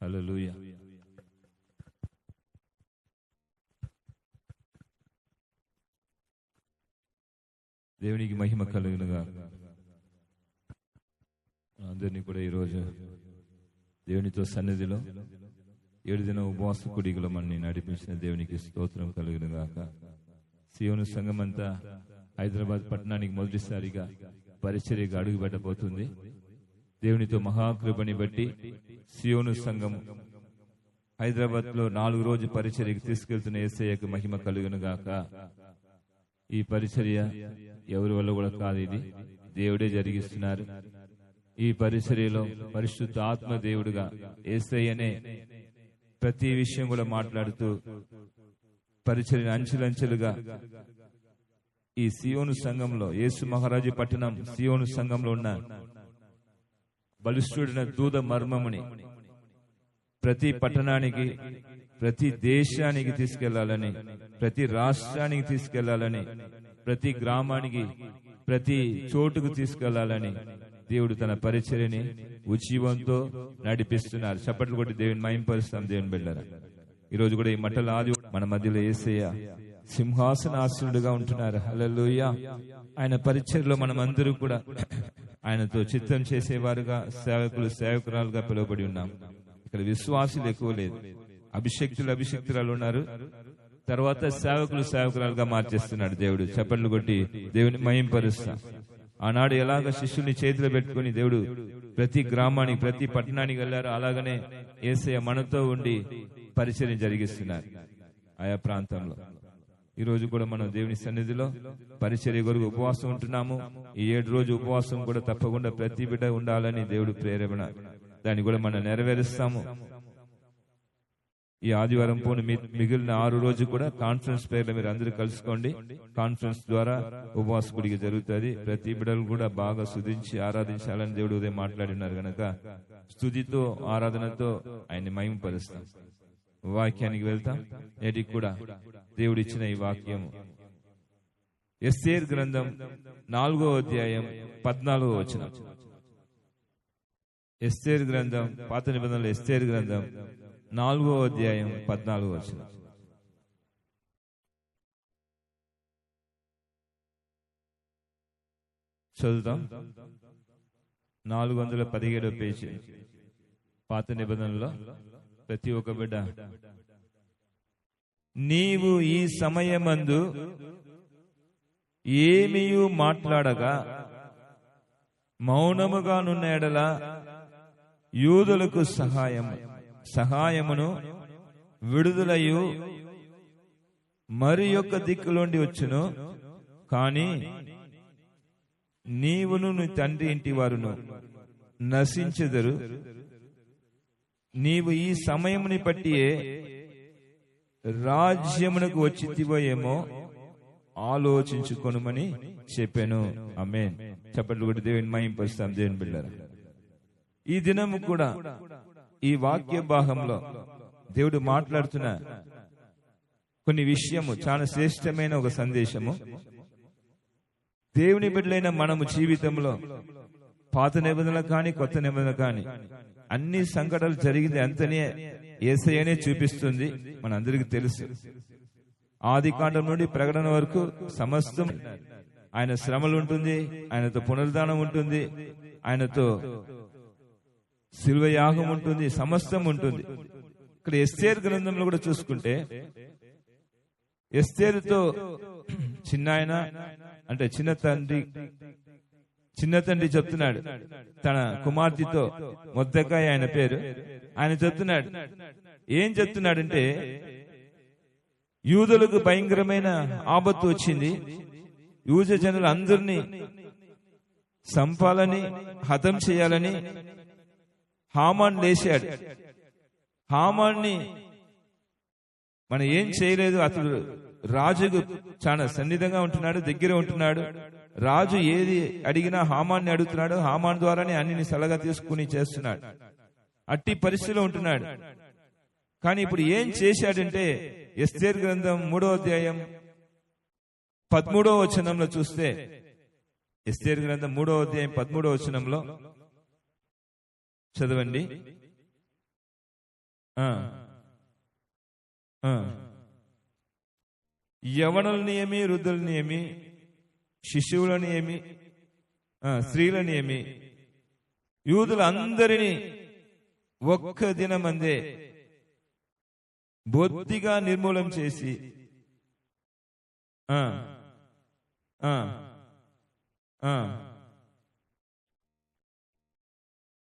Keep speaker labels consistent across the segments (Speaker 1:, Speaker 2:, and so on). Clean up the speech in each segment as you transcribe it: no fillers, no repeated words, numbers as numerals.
Speaker 1: హల్లెలూయా. దేవునికి మహిమ కలుగునుగా. అందరినీ కూడా ఈరోజు దేవునితో సన్నిధిలో 7 దిన ఉపవాస కుడికలో మనని నడిపించిన దేవునికి స్తోత్రం కలుగునుగాక. సియోను సంఘం అంతా హైదరాబాద్ పట్టణానికి మొదటిసారిగా పరిచర్యగా అడుగు పెట్టబోతుంది. దేవునితో మహాకృపని బట్టి సియోను సంఘం హైదరాబాద్ లో 4 రోజు పరిచర్యకు తీసుకెళ్తున్న యేసయ్యకు మహిమ కలుగునుగాక. ఈ పరిచర్య ఎవరి వల్ల కూడా కాదు, ఇది దేవుడే జరిగిస్తున్నారు. ఈ పరిచర్యలో పరిశుద్ధ ఆత్మ దేవుడుగా యేసయ్యనే ప్రతి విషయం కూడా మాట్లాడుతూ పరిచర్య అంచెలంచెలుగా ఈ సియోను సంఘంలో, యేసు మహారాజు పట్టణం సియోను సంఘంలో ఉన్న బలిష్ఠుడైన దూత మర్మముని ప్రతి పట్టణానికి, ప్రతి దేశానికి తీసుకెళ్లాలని, ప్రతి రాష్ట్రానికి తీసుకెళ్లాలని, ప్రతి గ్రామానికి, ప్రతి చోటుకు తీసుకెళ్లాలని దేవుడు తన పరిచర్యని ఉజ్జీవంతో నడిపిస్తున్నారు. చప్పట్లు కొట్టి దేవుని మహింపరుస్తాం. దేవుని బిడ్డలారా, ఈరోజు కూడా ఈ మట్టల ఆది మన మధ్యలో యేసయ్య సింహాసనాసనుడుగా ఉంటున్నారు. హల్లెలూయా. ఆయన పరిచర్యలో మనం అందరూ కూడా ఆయనతో చిత్తం చేసేవారుగా, సేవకులు సేవకురాలుగా పిలువబడి ఉన్నాం. ఇక్కడ విశ్వాసులు ఎక్కువ లేదు, అభిషక్తురాలు ఉన్నారు. తర్వాత సేవకులు సేవకురాలుగా మార్చేస్తున్నాడు దేవుడు. చప్పట్లు కొట్టి దేవుని మహింపరుస్తాం. ఆనాడు ఎలాగ శిష్యుల్ని చేతిలో పెట్టుకుని దేవుడు ప్రతి గ్రామానికి, ప్రతి పట్టణానికి వెళ్ళారు, అలాగనే యేసయ్య మనతో ఉండి పరిచర్య జరిగిస్తున్నారు ఆయా ప్రాంతంలో. ఈ రోజు కూడా మనం దేవుని సన్నిధిలో పరిచర్య కొరకు ఉపవాసం ఉంటున్నాము. ఈ 7 రోజు ఉపవాసం కూడా తప్పకుండా ప్రతి బిడ్డ ఉండాలని దేవుడు ప్రేరేపణ, దాన్ని కూడా మనం నెరవేరుస్తాము. ఈ ఆదివారం పోను మిగిలిన 6 రోజు కూడా కాన్ఫరెన్స్ పేర్లో మీరు అందరూ కలుసుకోండి. కాన్ఫరెన్స్ ద్వారా ఉపవాస గుడికి జరుగుతుంది. ప్రతి బిడ్డలు కూడా బాగా స్తుతించి ఆరాధించాలని దేవుడు ఉదయం మాట్లాడినారు కనుక స్తుతితో ఆరాధనతో ఆయన్ని మహిమపరుస్తాం. వాక్యానికి వెళ్తాం. నేటికి కూడా దేవుడు ఇచ్చిన ఈ వాక్యము ఎస్తేరు గ్రంథం 4వ అధ్యాయం 14వ వచనం. ఎస్తేరు గ్రంథం, పాత నిబంధనలో ఎస్తేరు గ్రంథం 4వ అధ్యాయం 14వ వచనం. చదువుతాం. 417వ పేజీ పాత నిబంధనలో. ప్రతి ఒక్క బిడ్డ, నీవు ఈ సమయమందు ఏమీయు మాట్లాడగా మౌనముగా నున్న ఎడల యూదులకు సహాయమును విడుదలయు మరి యొక్క దిక్కులోండి వచ్చును. కాని నీవును నీ తండ్రి ఇంటి వారును నశించెదరు. నీవు ఈ సమయముని బట్టియే రాజ్యమునకు వచ్చితివో ఏమో ఆలోచించుకొనుమని చెప్పాను. ఆమేన్. చప్పట్లు కొట్టి దేవుని మహింపరుస్తాం. దేవుని బిడ్డలారా, ఈ దినము కూడా ఈ వాక్య భాగంలో దేవుడు మాట్లాడుతున్న కొన్ని విషయము చాలా శ్రేష్టమైన ఒక సందేశము. దేవుని బిడ్డలైన మనము జీవితంలో పాత నిబంధనలు కానీ కొత్త నిబంధనలు కానీ అన్ని సంకటాలు జరిగింది అంతనే యేసయ్యనే చూపిస్తుంది. మనందరికీ తెలుసు. ఆది కాండం నుండి ప్రకటన వరకు సమస్తం ఆయన శ్రమలు ఉంటుంది, ఆయనతో పునరుద్ధానం ఉంటుంది, ఆయనతో శిలువ యాగం ఉంటుంది, సమస్తం ఉంటుంది. ఇక్కడ ఎస్తేరు గ్రంథంలో కూడా చూసుకుంటే ఎస్తేరుతో చిన్నాయన అంటే చిన్న తండ్రి చెప్తున్నాడు తన కుమార్తెతో, మొర్దెకాయి ఆయన పేరు, ఆయన చెప్తున్నాడు. ఏం చెప్తున్నాడంటే, యూదులకు భయంకరమైన ఆపత్తు వచ్చింది, యూద జనులు అందరినీ సంపాలని, హతం చేయాలని హామాన్ లేచాడు. హామాన్ని మనం ఏం చేయలేదు. అతడు రాజుకు చాలా సన్నిధంగా ఉంటున్నాడు, దగ్గర ఉంటున్నాడు. రాజు ఏది అడిగినా హామాన్ని అడుగుతున్నాడు. హామాన్ ద్వారానే అన్నిని సలహా తీసుకుని చేస్తున్నాడు. అట్టి పరిస్థితిలో ఉంటున్నాడు. కానీ ఇప్పుడు ఏం చేశాడంటే, ఎస్తేరు గ్రంథం 3వ అధ్యాయం 13వ వచనంలో చూస్తే, ఎస్తేరు గ్రంథం 3వ అధ్యాయం 13వ వచనంలో చదవండి. ఆ, ఆ. యవనులని ఏమి, వృద్ధులని ఏమి, శిశువులని ఏమి, స్త్రీలని ఏమి, యూదులందరినీ ఒక్క దినమందే బొత్తిగా నిర్మూలం చేసి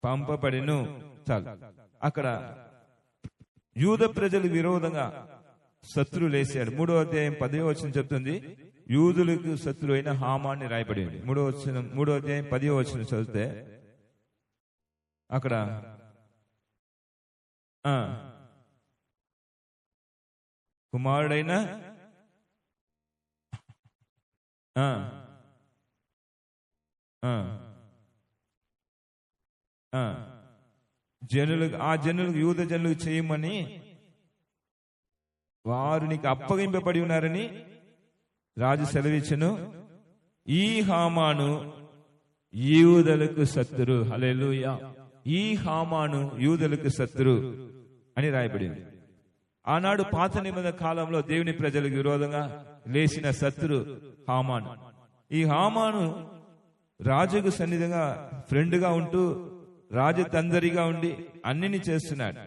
Speaker 1: పంపబడిను. చాలు. అక్కడ యూద ప్రజలు విరోధంగా శత్రువు లేశాడు. 3వ అధ్యాయం 10వ వచనం చెప్తుంది, యూదులకు శత్రువు అయిన హామాన్ని రాయబడింది. 3వ అధ్యాయం 10వ వచనం చదివితే అక్కడ కుమారుడైన జనులకు యూద జనులకు చేయమని వారు నీకు అప్పగింపబడి ఉన్నారని రాజు సెలవిచ్చెను. ఈ హామాను యూదులకు శత్రు. హల్లెలూయా. ఈ హామాను యూదులకు శత్రు అని రాయబడింది. ఆనాడు పాత నిబంధన కాలంలో దేవుని ప్రజలకు విరోధంగా లేచిన శత్రు హామాను. ఈ హామాను రాజుకు సన్నిధిగా ఫ్రెండ్గా ఉంటూ రాజతందరిగా ఉండి అన్నిని చేస్తున్నాడు.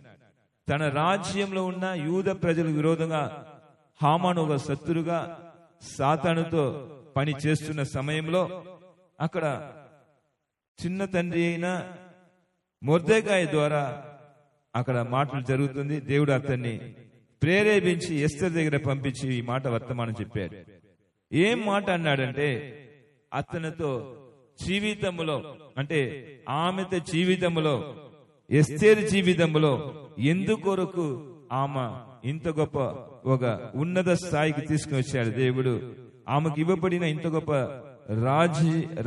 Speaker 1: తన రాజ్యంలో ఉన్న యూద ప్రజలకు విరోధంగా హామాను ఒక శత్రుగా సాతానుతో పని చేస్తున్న సమయంలో అక్కడ చిన్న తండ్రి అయిన మొర్దెకాయి ద్వారా అక్కడ మాటలు జరుగుతుంది. దేవుడు అతన్ని ప్రేరేపించి ఎస్తర్ దగ్గర పంపించి ఈ మాట వర్తమానం చెప్పాడు. ఏం మాట అన్నాడంటే, అతనితో జీవితంలో అంటే ఆమెతో జీవితంలో ఎస్తేర్ జీవితంలో ఎందుకొరకు ఆమె ఇంత గొప్ప ఒక ఉన్నత స్థాయికి తీసుకుని వచ్చాడు దేవుడు. ఆమెకు ఇవ్వబడిన ఇంత గొప్ప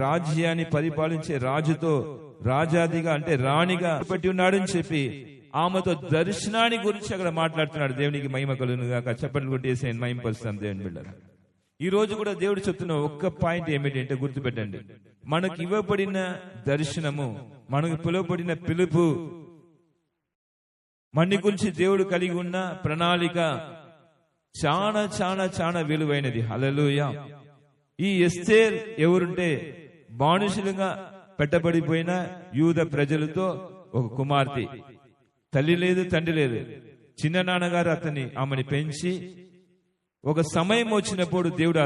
Speaker 1: రాజ్యాన్ని పరిపాలించే రాజుతో రాజాదిగా అంటే రాణిగా పెట్టి ఉన్నాడని చెప్పి ఆమెతో దర్శనాన్ని గురించి అక్కడ మాట్లాడుతున్నాడు. దేవునికి మహిమ కలుగును గాక. చప్పట్లు కొట్టేసి మహిమపరుస్తాం దేవుని బిడ్డలారా. ఈ రోజు కూడా దేవుడు చెప్తున్న ఒక్క పాయింట్ ఏమిటంటే గుర్తుపెట్టండి, మనకు ఇవ్వబడిన దర్శనము, మనకు పిలువబడిన పిలుపు, మన గురించి దేవుడు కలిగి ఉన్న ప్రణాళిక చాలా చాలా చాలా విలువైనది. హల్లెలూయా. ఈ ఎస్తేర్ ఎవరుంటే బానిసలుగా పెట్టబడిపోయిన యూద ప్రజలతో ఒక కుమార్తె, తల్లి లేదు తండ్రి లేదు. చిన్న నాన్నగారు ఆమెని పెంచి ఒక సమయం వచ్చినప్పుడు దేవుడు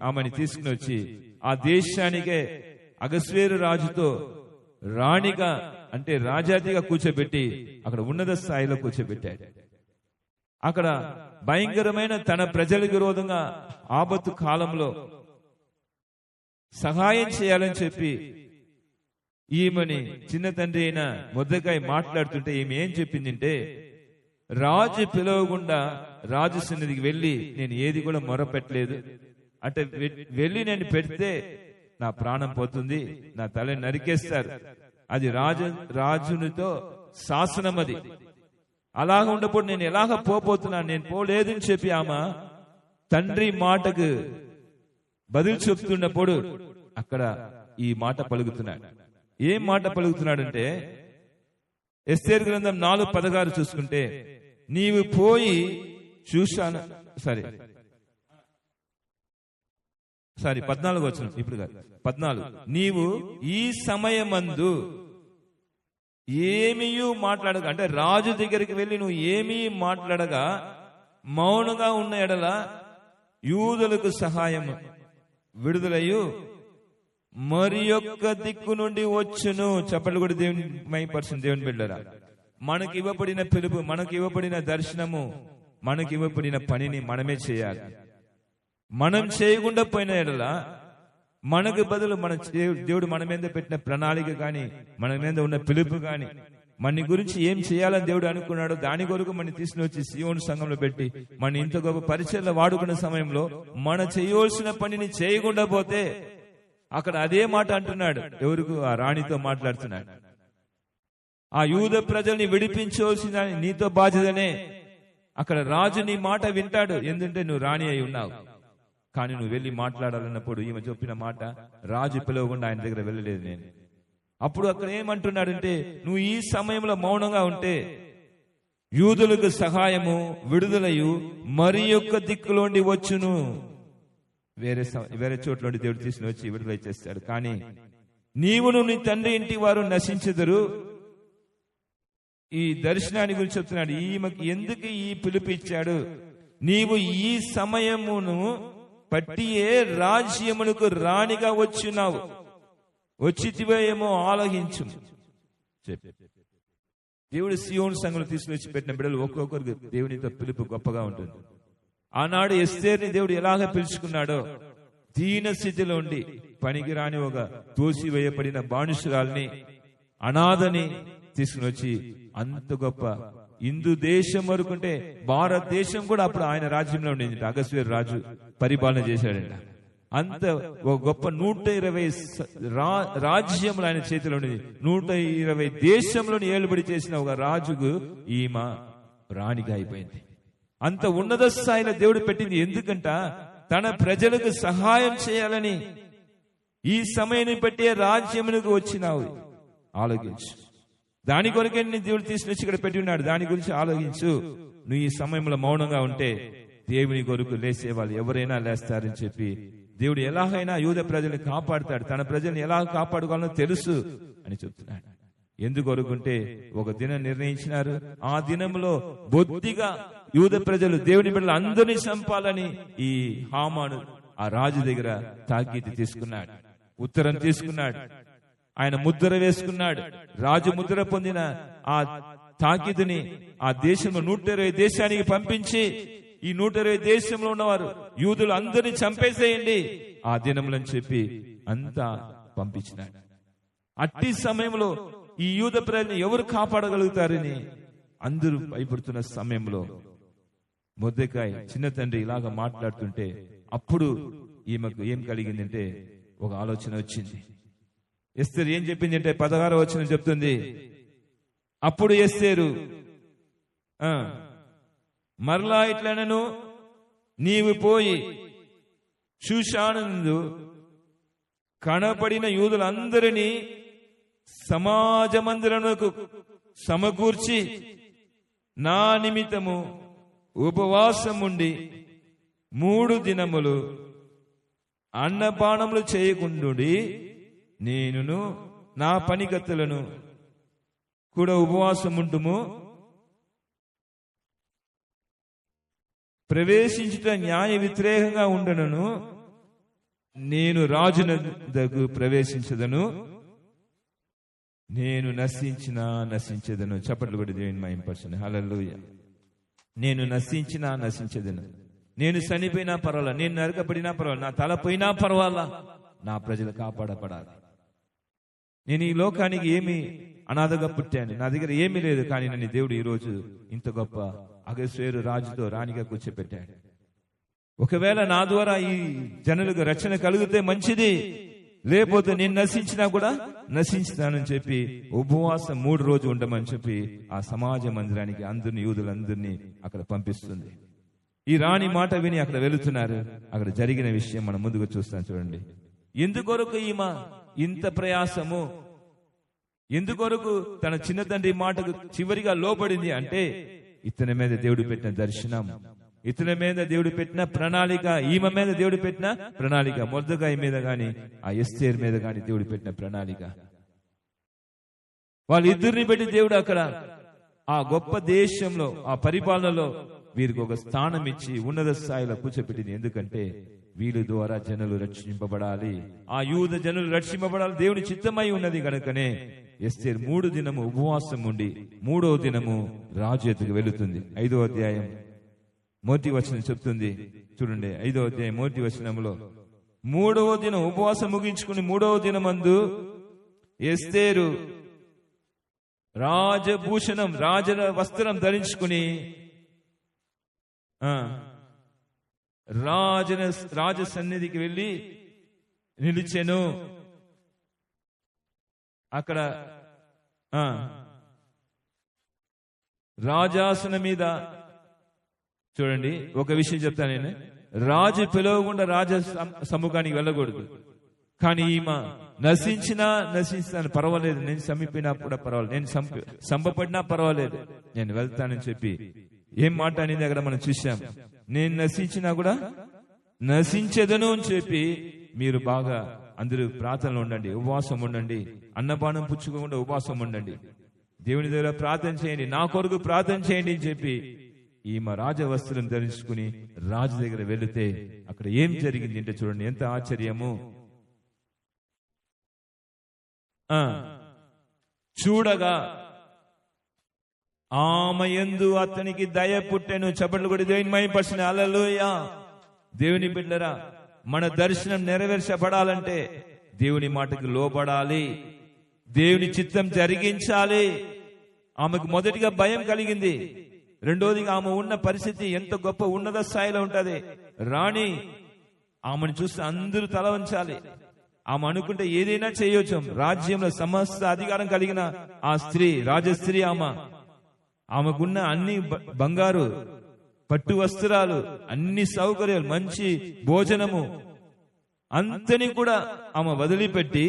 Speaker 1: ఆమెని తీసుకుని వచ్చి ఆ దేశానికే అగస్వేరు రాజుతో రాణిగా అంటే రాజాతిగా కూర్చోబెట్టి అక్కడ ఉన్నత స్థాయిలో కూర్చోబెట్టాడు. అక్కడ భయంకరమైన తన ప్రజలకు విరోధంగా ఆపత్తు కాలంలో సహాయం చేయాలని చెప్పి ఈమెని చిన్న తండ్రి అయిన మొర్దెకాయి మాట్లాడుతుంటే ఈమె ఏం చెప్పిందంటే, రాజు పిలవకుండా రాజు సన్నిధికి వెళ్ళి నేను ఏది కూడా మొరపెట్టలేదు, అంటే వెళ్ళి నేను పెడితే నా ప్రాణం పోతుంది, నా తలని నరికేస్తారు, అది రాజునితో శాసనం, అది అలాగ ఉండప్పుడు నేను ఎలాగ పోతున్నాను, నేను పోలేదని చెప్పి ఆమె తండ్రి మాటకు బదులు చెప్తున్నప్పుడు అక్కడ ఈ మాట పలుకుతున్నాడు. ఏం మాట పలుకుతున్నాడంటే, ఎస్తేరు గ్రంథం 4:16 చూసుకుంటే, నీవు పోయి చూశాను, సారీ 14 వచనం, ఇప్పుడు కాదు 14, నీవు ఈ సమయమందు ఏమీ మాట్లాడక, అంటే రాజు దగ్గరికి వెళ్ళి నువ్వు ఏమీ మాట్లాడగా మౌనంగా ఉన్న ఎడల యూదులకు సహాయం విడుదలయ్యు మరి యొక్క దిక్కు నుండి వచ్చును. చెప్పలు కూడా దేవుని మహిమపరచును. దేవుని బిడ్డలారా, మనకి ఇవ్వబడిన పిలుపు, మనకి ఇవ్వబడిన దర్శనము, మనకి ఇవ్వబడిన పనిని మనమే చేయాలి. మనం చేయకుండా పోయిన ఎడల మనకు బదులు దేవుడు మన మీద పెట్టిన ప్రణాళిక కానీ, మన మీద ఉన్న పిలుపు కానీ, మన గురించి ఏం చేయాలని దేవుడు అనుకున్నాడో దాని కొరకు మనం తీసుకుని వచ్చి సీయోను సంఘంలో పెట్టి మన ఇంత గొప్ప పరిచయంలో వాడుకున్న సమయంలో మన చేయవలసిన పనిని చేయకుండా పోతే అక్కడ అదే మాట అంటున్నాడు. ఎవరికి? ఆ రాణితో మాట్లాడుతున్నాడు. ఆ యూద ప్రజల్ని విడిపించవలసిన నీతో బాధ్యతనే. అక్కడ రాజు నీ మాట వింటాడు, ఎందుకంటే నువ్వు రాణి అయి ఉన్నావు. కానీ నువ్వు వెళ్ళి మాట్లాడాలన్నప్పుడు ఈమె చెప్పిన మాట, రాజు పిలవకుండా ఆయన దగ్గర వెళ్ళలేదు నేను. అప్పుడు అక్కడ ఏమంటున్నాడంటే, నువ్వు ఈ సమయంలో మౌనంగా ఉంటే యూదులకు సహాయము విడుదలయు మరి యొక్క దిక్కులోండి వచ్చును. వేరే చోట్లోండి దేవుడు తీసుకుని వచ్చి విడుదల చేస్తాడు. కానీ నీవును నీ తండ్రి ఇంటి వారు నశించెదరు. ఈ దర్శనాన్ని గురించి చెప్తున్నాడు. ఈమెకు ఎందుకు ఈ పిలుపు ఇచ్చాడు? నీవు ఈ సమయమును పట్టియే రాజ్యమునకు రాణిగా వచ్చినావు, వచ్చితివేమో ఆలోచించు చెప్పి దేవుడు సియోను సంఘంలో తీసుకొచ్చి పెట్టిన బిడ్డలు ఒక్కొక్కరికి దేవునితో పిలుపు గొప్పగా ఉంటుంది. ఆనాడు ఎస్తేర్ని దేవుడు ఎలాగ పిలుచుకున్నాడో, దీన స్థితిలో ఉండి పనికిరాని ఒక తోసివేయబడిన బానిసురాల్ని, అనాథని తీసుకుని వచ్చి అంత గొప్ప హిందూ దేశం వరకుంటే భారతదేశం కూడా అప్పుడు ఆయన రాజ్యంలో ఉండేది. అగస్వేరు రాజు పరిపాలన చేశాడంట. అంత ఒక గొప్ప 120 రాజ్యములు ఆయన చేతిలో ఉండేది. 120 దేశంలోని ఏలుబడి చేసిన ఒక రాజుకు ఈమె రాణిగా అయిపోయింది. అంత ఉన్నత స్థాయిలో దేవుడు పెట్టింది. ఎందుకంట తన ప్రజలకు సహాయం చేయాలని. ఈ సమయాన్ని బట్టి రాజ్యమునకు వచ్చినావు, ఆలోచించు. దాని కొరకే దేవుడు తీసుకొచ్చి ఇక్కడ పెట్టి ఉన్నాడు. దాని గురించి ఆలోచించు. నువ్వు ఈ సమయంలో మౌనంగా ఉంటే దేవుని కొరకు లేసే వాళ్ళు ఎవరైనా లేస్తారని చెప్పి దేవుడు ఎలాగైనా యూద ప్రజల్ని కాపాడుతాడు. తన ప్రజల్ని ఎలా కాపాడుకోవాలో తెలుసు అని చెప్తున్నాడు. ఎందుకొరకుంటే ఒక దినం నిర్ణయించినారు. ఆ దినంలో బొత్తిగా యూద ప్రజలు దేవుని బిడ్డలు అందరినీ చంపాలని ఈ హామాను ఆ రాజు దగ్గర తాకీదు తీసుకున్నాడు, ఉత్తరం తీసుకున్నాడు. ఆయన ముద్ర వేసుకున్నాడు. రాజు ముద్ర పొందిన ఆ తాకీదుని ఆ దేశంలో 120 దేశానికి పంపించి, ఈ 120 దేశంలో ఉన్నవారు యూదులు అందరినీ చంపేసేయండి ఆ దినంలో చెప్పి అంతా పంపించినాడు. అట్టి సమయంలో ఈ యూద ప్రజల్ని ఎవరు కాపాడగలుగుతారని అందరూ భయపడుతున్న సమయంలో మొర్దెకాయి చిన్న తండ్రి ఇలాగ మాట్లాడుతుంటే అప్పుడు ఈమెకు ఏం కలిగిందంటే ఒక ఆలోచన వచ్చింది. ఎస్తేరు ఏం చెప్పింది అంటే 16వ వచనం చెప్తుంది. అప్పుడు ఎస్తేరు మరలా ఇట్లనను, నీవు పోయి షూషాను కనపడిన యూదులందరినీ సమాజ మందిరమునకు సమకూర్చి నా నిమిత్తము ఉపవాసం ఉండి 3 దినములు అన్నపానములు చేయకుండుడి, నేనును నా పనికత్తెలను కూడా ఉపవాసం ఉంటుము, ప్రవేశించుట న్యాయ వ్యతిరేకంగా ఉండనను, నేను రాజునకు ప్రవేశించదను, నేను నశించెదను. చప్పట్లు కూడా దేవుని మహిమపరచండి. హల్లెలూయా. నేను నశించెదను. నేను చనిపోయినా పర్వాలా, నేను నరకబడినా పర్వాలా, నా తల పోయినా పర్వాలా, నా ప్రజలు కాపాడపడాలి. నేను ఈ లోకానికి ఏమి అనాథగా పుట్టాను, నా దగ్గర ఏమీ లేదు. కానీ నన్ను దేవుడు ఈరోజు ఇంత గొప్ప అగస్వేరు రాజుతో రాణిగా కూర్చోపెట్టాడు. ఒకవేళ నా ద్వారా ఈ జనులకు రక్షణ కలిగితే మంచిది, లేకపోతే నేను నశించినా కూడా నశించుతానని చెప్పి ఉపవాసం 3 రోజులు ఉండమని చెప్పి ఆ సమాజ మందిరానికి అందరినీ యూదులందరినీ అక్కడ పంపిస్తుంది. ఈ రాణి మాట విని అక్కడ వెళుతున్నారు. అక్కడ జరిగిన విషయం మనం ముందుగా చూస్తాం. చూడండి, ఎందుకొరకు ఈమె ఇంత ప్రయాసము, ఎందుకొరకు తన చిన్న తండ్రి మాటకు చివరిగా లోబడింది అంటే ఇతని మీద దేవుడు పెట్టిన దర్శనం, ఇతని మీద దేవుడు పెట్టిన ప్రణాళిక, ఈమె మీద దేవుడు పెట్టిన ప్రణాళిక, మొర్దెకాయి మీద గాని ఆ ఎస్తేర్ మీద గాని దేవుడు పెట్టిన ప్రణాళిక. వాళ్ళిద్దరిని పెట్టి దేవుడు అక్కడ ఆ గొప్ప దేశంలో ఆ పరిపాలనలో వీరికి ఒక స్థానం ఇచ్చి ఉన్నత స్థాయిలో కూర్చోపెట్టింది. ఎందుకంటే వీరి ద్వారా జనులు రక్షింపబడాలి, ఆ యూద జనులు రక్షింపబడాలి, దేవుని చిత్తమై ఉన్నది కనుకనే ఎస్తేర్ 3 దినము ఉపవాసం ఉండి 3వ దినము రాజు ఎత్తుకు వెళుతుంది. 5వ అధ్యాయం 1వ వచనం చెప్తుంది. చూడండి, 5వ అధ్యాయం 1వ వచనంలో 3వ దినం ఉపవాసం ముగించుకుని 3వ దినమందు ఎస్తేరు రాజభూషణం, రాజల వస్త్రం ధరించుకుని రాజ సన్నిధికి వెళ్ళి నిలిచెను. అక్కడ రాజాసనం మీద చూడండి, ఒక విషయం చెప్తాను నేను. రాజు పిలవకుండా రాజ సముఖానికి వెళ్ళకూడదు. కానీ ఈమె నశిస్తాను, పర్వాలేదు, నేను చంపినా కూడా పర్వాలేదు, నేను చంపబడినా పర్వాలేదు, నేను వెళ్తానని చెప్పి ఏం మాట అనేది అక్కడ మనం చూసాం. నేను నశించినా కూడా నశించదను అని చెప్పి మీరు బాగా అందరూ ప్రార్థనలు ఉండండి, ఉపవాసం ఉండండి, అన్నపానం పుచ్చుకోకుండా ఉపవాసం ఉండండి, దేవుని దగ్గర ప్రార్థన చేయండి, నా కొరకు ప్రార్థన చేయండి అని చెప్పి ఈమె రాజవస్త్రం ధరించుకుని రాజు దగ్గర వెళితే అక్కడ ఏం జరిగింది అంటే చూడండి, ఎంత ఆశ్చర్యము. చూడగా ఆమె యందు అతనికి దయ పుట్టెను. చప్పట్లు కూడా దేవుని మహిమపరచండి. హల్లెలూయా. దేవుని బిడ్డలారా, మన దర్శనం నెరవేర్చబడాలంటే దేవుని మాటకు లోబడాలి, దేవుని చిత్తం జరిగించాలి. ఆమెకు మొదటిగా భయం కలిగింది, రెండోదిగా ఆమె ఉన్న పరిస్థితి ఎంత గొప్ప ఉన్నత స్థాయిలో ఉంటది. రాణి ఆమెను చూస్తే అందరూ తల వంచాలి. ఆమె అనుకుంటే ఏదైనా చేయొచ్చు. రాజ్యంలో సమస్త అధికారం కలిగిన ఆ స్త్రీ, రాజస్త్రీ ఆమెకున్న అన్ని బంగారు పట్టు వస్త్రాలు, అన్ని సౌకర్యాలు, మంచి భోజనము అంతని కూడా ఆమె వదిలిపెట్టి,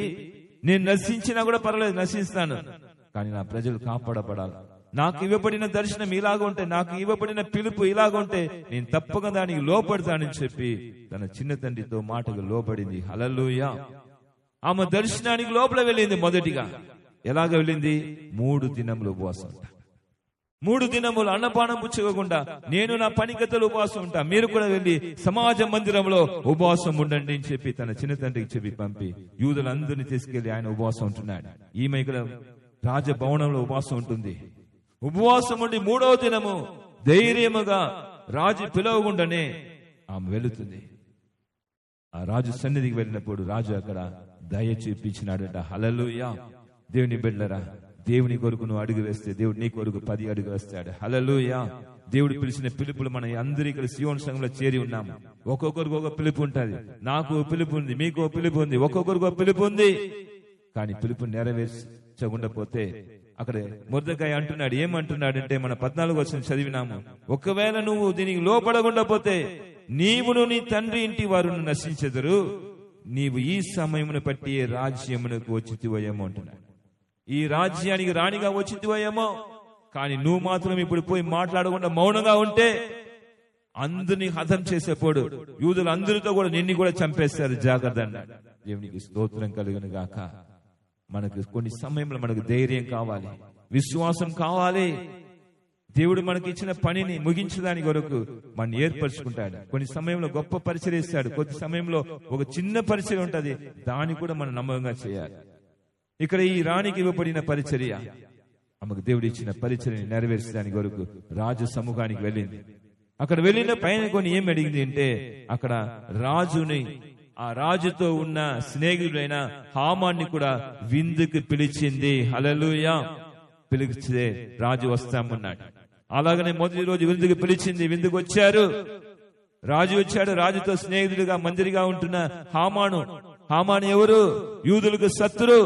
Speaker 1: నేను నశించినా కూడా పర్వాలేదు, నశిస్తాను, కానీ నా ప్రజలు కాపాడబడాలి, నాకు ఇవ్వబడిన దర్శనం ఇలాగుంటే, నాకు ఇవ్వబడిన పిలుపు ఇలాగుంటే నేను తప్పక దానికి లోపడతానని చెప్పి తన చిన్న తండ్రితో మాటకు లోపడింది. హల్లెలూయా. ఆమె దర్శనానికి లోపల వెళ్ళింది. మొదటిగా ఎలాగ వెళ్ళింది? 3 దినములు ఉపవాసం. 3 దినములు అన్నపానం పుచ్చుకోకుండా నేను నా పనిగతలు ఉపవాసం ఉంటా, మీరు కూడా వెళ్ళి సమాజ మందిరంలో ఉపవాసం ఉండండి అని చెప్పి తన చిన్న తండ్రికి చెప్పి పంపి యూదులందరినీ తీసుకెళ్లి ఆయన ఉపవాసం ఉంటున్నాడు. ఈమె ఇక్కడ రాజభవనంలో ఉపవాసం ఉంటుంది. ఉపవాసం ఉండి 3వ దినము ధైర్యముగా రాజు పిలవకుండానే ఆమె వెళుతుంది. ఆ రాజు సన్నిధికి వెళ్ళినప్పుడు రాజు అక్కడ దయ చూపించినాడట. హల్లెలూయా. దేవుని బిడ్డలారా, దేవుని కొరకు నువ్వు అడుగు వేస్తే దేవుడు నీ కొరకు 10 అడుగు వేస్తాడు. హల్లెలూయా. దేవుడు పిలిచిన పిలుపులు మన అందరూ ఇక్కడ సియోను సంఘంలో చేరి ఉన్నాము. ఒక్కొక్కరికి ఒక పిలుపు ఉంటుంది. నాకు పిలుపు ఉంది, మీకు పిలుపు ఉంది, ఒక్కొక్కరికి ఒక పిలుపు ఉంది. కానీ పిలుపు నెరవేర్చకుండా పోతే అక్కడ మొర్దెకాయి అంటున్నాడు, ఏమంటున్నాడంటే మన 14వ వచనం చదివినాము, ఒకవేళ నువ్వు దీనికి లోపడకుండా పోతే నీవును నీ తండ్రి ఇంటి వారును నశించెదరు, నీవు ఈ సమయమును బట్టి రాజ్యమునకు వచ్చితివయేమో అంటున్నాడు. ఈ రాజ్యానికి రాణిగా వచ్చితివయేమో, కానీ నువ్వు మాత్రం ఇప్పుడు పోయి మాట్లాడకుండా మౌనంగా ఉంటే అందరినీ హతం చేసేపోడు, యూదులు అందరితో కూడా నిన్ను కూడా చంపేస్తారు, జాగ్రత్త అన్నాడు. దేవునికి స్తోత్రం కలుగును గాక. మనకు కొన్ని సమయంలో మనకు ధైర్యం కావాలి, విశ్వాసం కావాలి. దేవుడు మనకి ఇచ్చిన పనిని ముగించడానికి కొరకు మనం ఏర్పరచుకుంటాడు. కొన్ని సమయంలో గొప్ప పరిచర్య ఇస్తాడు, కొద్ది సమయంలో ఒక చిన్న పరిచర్య ఉంటది, దాన్ని కూడా మనం నమ్మకంగా చేయాలి. ఇక్కడ ఈ రాణికి ఇవ్వబడిన పరిచర్య, ఆమెకు దేవుడు ఇచ్చిన పరిచర్యని నెరవేర్చడానికి కొరకు రాజు సముఖానికి వెళ్ళింది. అక్కడ వెళ్ళిన పైన కొన్ని ఏం అడిగింది అంటే, అక్కడ రాజుని, ఆ రాజుతో ఉన్న స్నేహితుడైన హామాన్ని కూడా విందుకు పిలిచింది. హల్లెలూయా. పిలిస్తే రాజు వస్తామన్నాడు. అలాగనే మొదటి రోజు విందుకు పిలిచింది, విందుకు వచ్చారు, రాజు వచ్చాడు. రాజుతో స్నేహితుడిగా మంత్రిగా ఉంటున్న హామాను ఎవరు? యూదులకు శత్రు,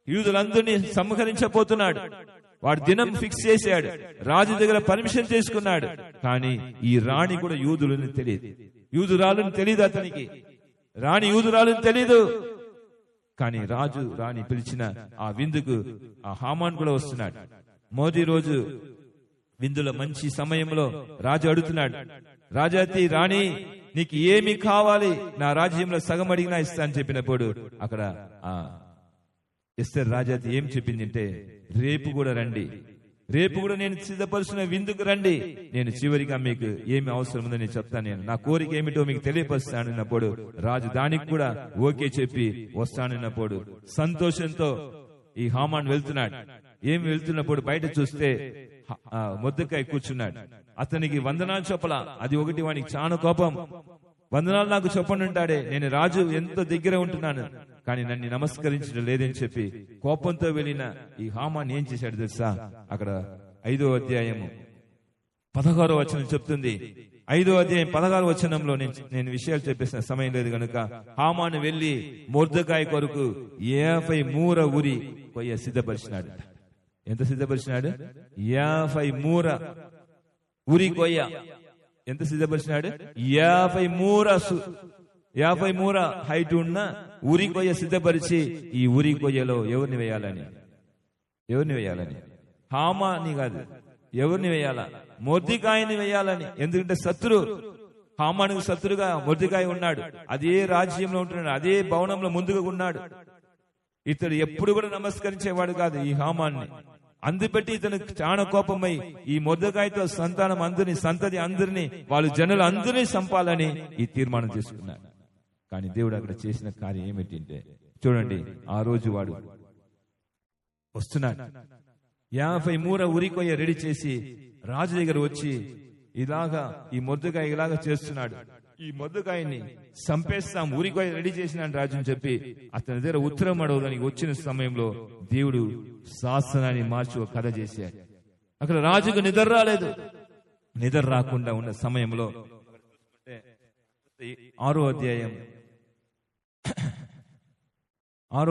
Speaker 1: యూదులందరినీ సంహరించబోతున్నాడు. వాడు దినం ఫిక్స్ చేశాడు, రాజు దగ్గర పర్మిషన్ తీసుకున్నాడు. కానీ ఈ రాణి కూడా యూదులని తెలియదు, యూదురాలని తెలియదు, అతనికి రాణి యూదురాలని తెలియదు. కానీ రాణి పిలిచిన ఆ విందుకు ఆ హామాన్ కూడా వస్తున్నాడు. మొదటి రోజు విందులో మంచి సమయంలో రాజు అడుగుతున్నాడు, రాజాతి రాణి నీకు ఏమి కావాలి, నా రాజ్యంలో సగం అడిగినా ఇస్తా అని చెప్పినప్పుడు అక్కడ ఆ ఎస్తేర్ రాజాతి ఏం చెప్పిందంటే, రేపు కూడా రండి, రేపు కూడా నేను సిద్ధపరుచిన విందుకు రండి, నేను చివరిగా మీకు ఏమి అవసరం ఉందో నేను చెప్తాను, నేను నా కోరిక ఏమిటో మీకు తెలియపరుస్తానన్నప్పుడు రాజు దానికి కూడా ఓకే చెప్పి వస్తానన్నప్పుడు సంతోషంతో ఈ హామాన్ వెళ్తున్నాడు. ఏమి వెళ్తున్నప్పుడు బయట చూస్తే మొర్దెకాయి కూర్చున్నాడు. అతనికి వందనాలు చెప్పలా, అది ఒకటి వానికి చాలా కోపం. వందనాలు నాకు చెప్పండి ఉంటాడే, నేను రాజు ఎంతో దగ్గర ఉంటున్నాను, కానీ నన్ను నమస్కరించడం లేదని చెప్పి కోపంతో వెళ్ళిన ఈ హామాన్ ఏం చేశాడు తెలుసా? అక్కడ 5వ అధ్యాయము 16వ వచనం చెప్తుంది. 5వ అధ్యాయం 16వ వచనంలో నేను విషయాలు చెప్పేసిన సమయం లేదు కనుక హామాను వెళ్లి మొర్దెకాయి కొరకు 50 మూర ఉరి కొయ్య సిద్ధపరిచినాడు. ఎంత సిద్ధపరిచినాడు? 50 మూర ఉరి కొయ్య. ఎంత సిద్ధపరిచినాడు? 50 మూర హైట్ ఉన్న ఊరి కొయ్య సిద్ధపరిచి ఈ ఊరి కొయ్యలో ఎవరిని వేయాలని హామాని కాదు, ఎవరిని వేయాలా? మొర్దెకాయిని వేయాలని. ఎందుకంటే హామానుకు శత్రుగా మొర్దెకాయి ఉన్నాడు. అదే రాజ్యంలో ఉంటున్నాడు, అదే భవనంలో ముందుగా ఉన్నాడు. ఇతడు ఎప్పుడు కూడా నమస్కరించేవాడు కాదు ఈ హామాన్ని. అందుబట్టి ఇతను చాలా కోపమై ఈ మొర్దెకాయితో సంతానం సంతతి అందరినీ, వాళ్ళు జనులు అందరినీ చంపాలని ఈ తీర్మానం చేసుకున్నాడు. కానీ దేవుడు అక్కడ చేసిన కార్యం ఏమిటంటే, చూడండి, ఆ రోజు వాడు వస్తున్నాడు, 50 మూర ఉరికొయ్య రెడీ చేసి రాజు దగ్గర వచ్చి ఇలాగా ఈ మొర్దెకాయి ఇలాగా చేస్తున్నాడు, ఈ మొర్దెకాయిని చంపేస్తాం, ఉరికొయ్య రెడీ చేసినాడు రాజుని చెప్పి అతని దగ్గర ఉత్తరం అడవడానికి వచ్చిన సమయంలో దేవుడు శాసనాన్ని మార్చి ఒక కథ చేశాడు. అక్కడ రాజుకు నిద్ర రాలేదు. నిద్ర రాకుండా ఉన్న సమయంలో 6వ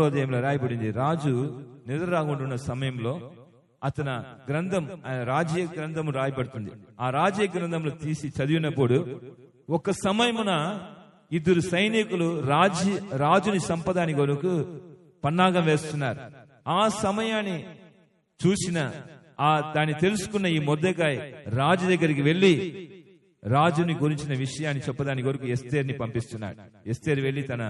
Speaker 1: అధ్యాయంలో రాయబడింది. రాజు నిద్ర రాకుండా ఉన్న సమయంలో అతని గ్రంథం, రాజీయ గ్రంథం రాయబడుతుంది. ఆ రాజీయ గ్రంథంలో తీసి చదివినప్పుడు ఒక సమయమున 2 సైనికులు రాజుని సంపదాని కొరకు పన్నాగం వేస్తున్నారు. ఆ సమయాన్ని చూసిన దాన్ని తెలుసుకున్న ఈ మొర్దెకాయి రాజు దగ్గరికి వెళ్లి రాజుని గురించిన విషయాన్ని చెప్పదాని కొరకు ఎస్తేర్ని పంపిస్తున్నాడు. ఎస్తేర్ వెళ్లి తన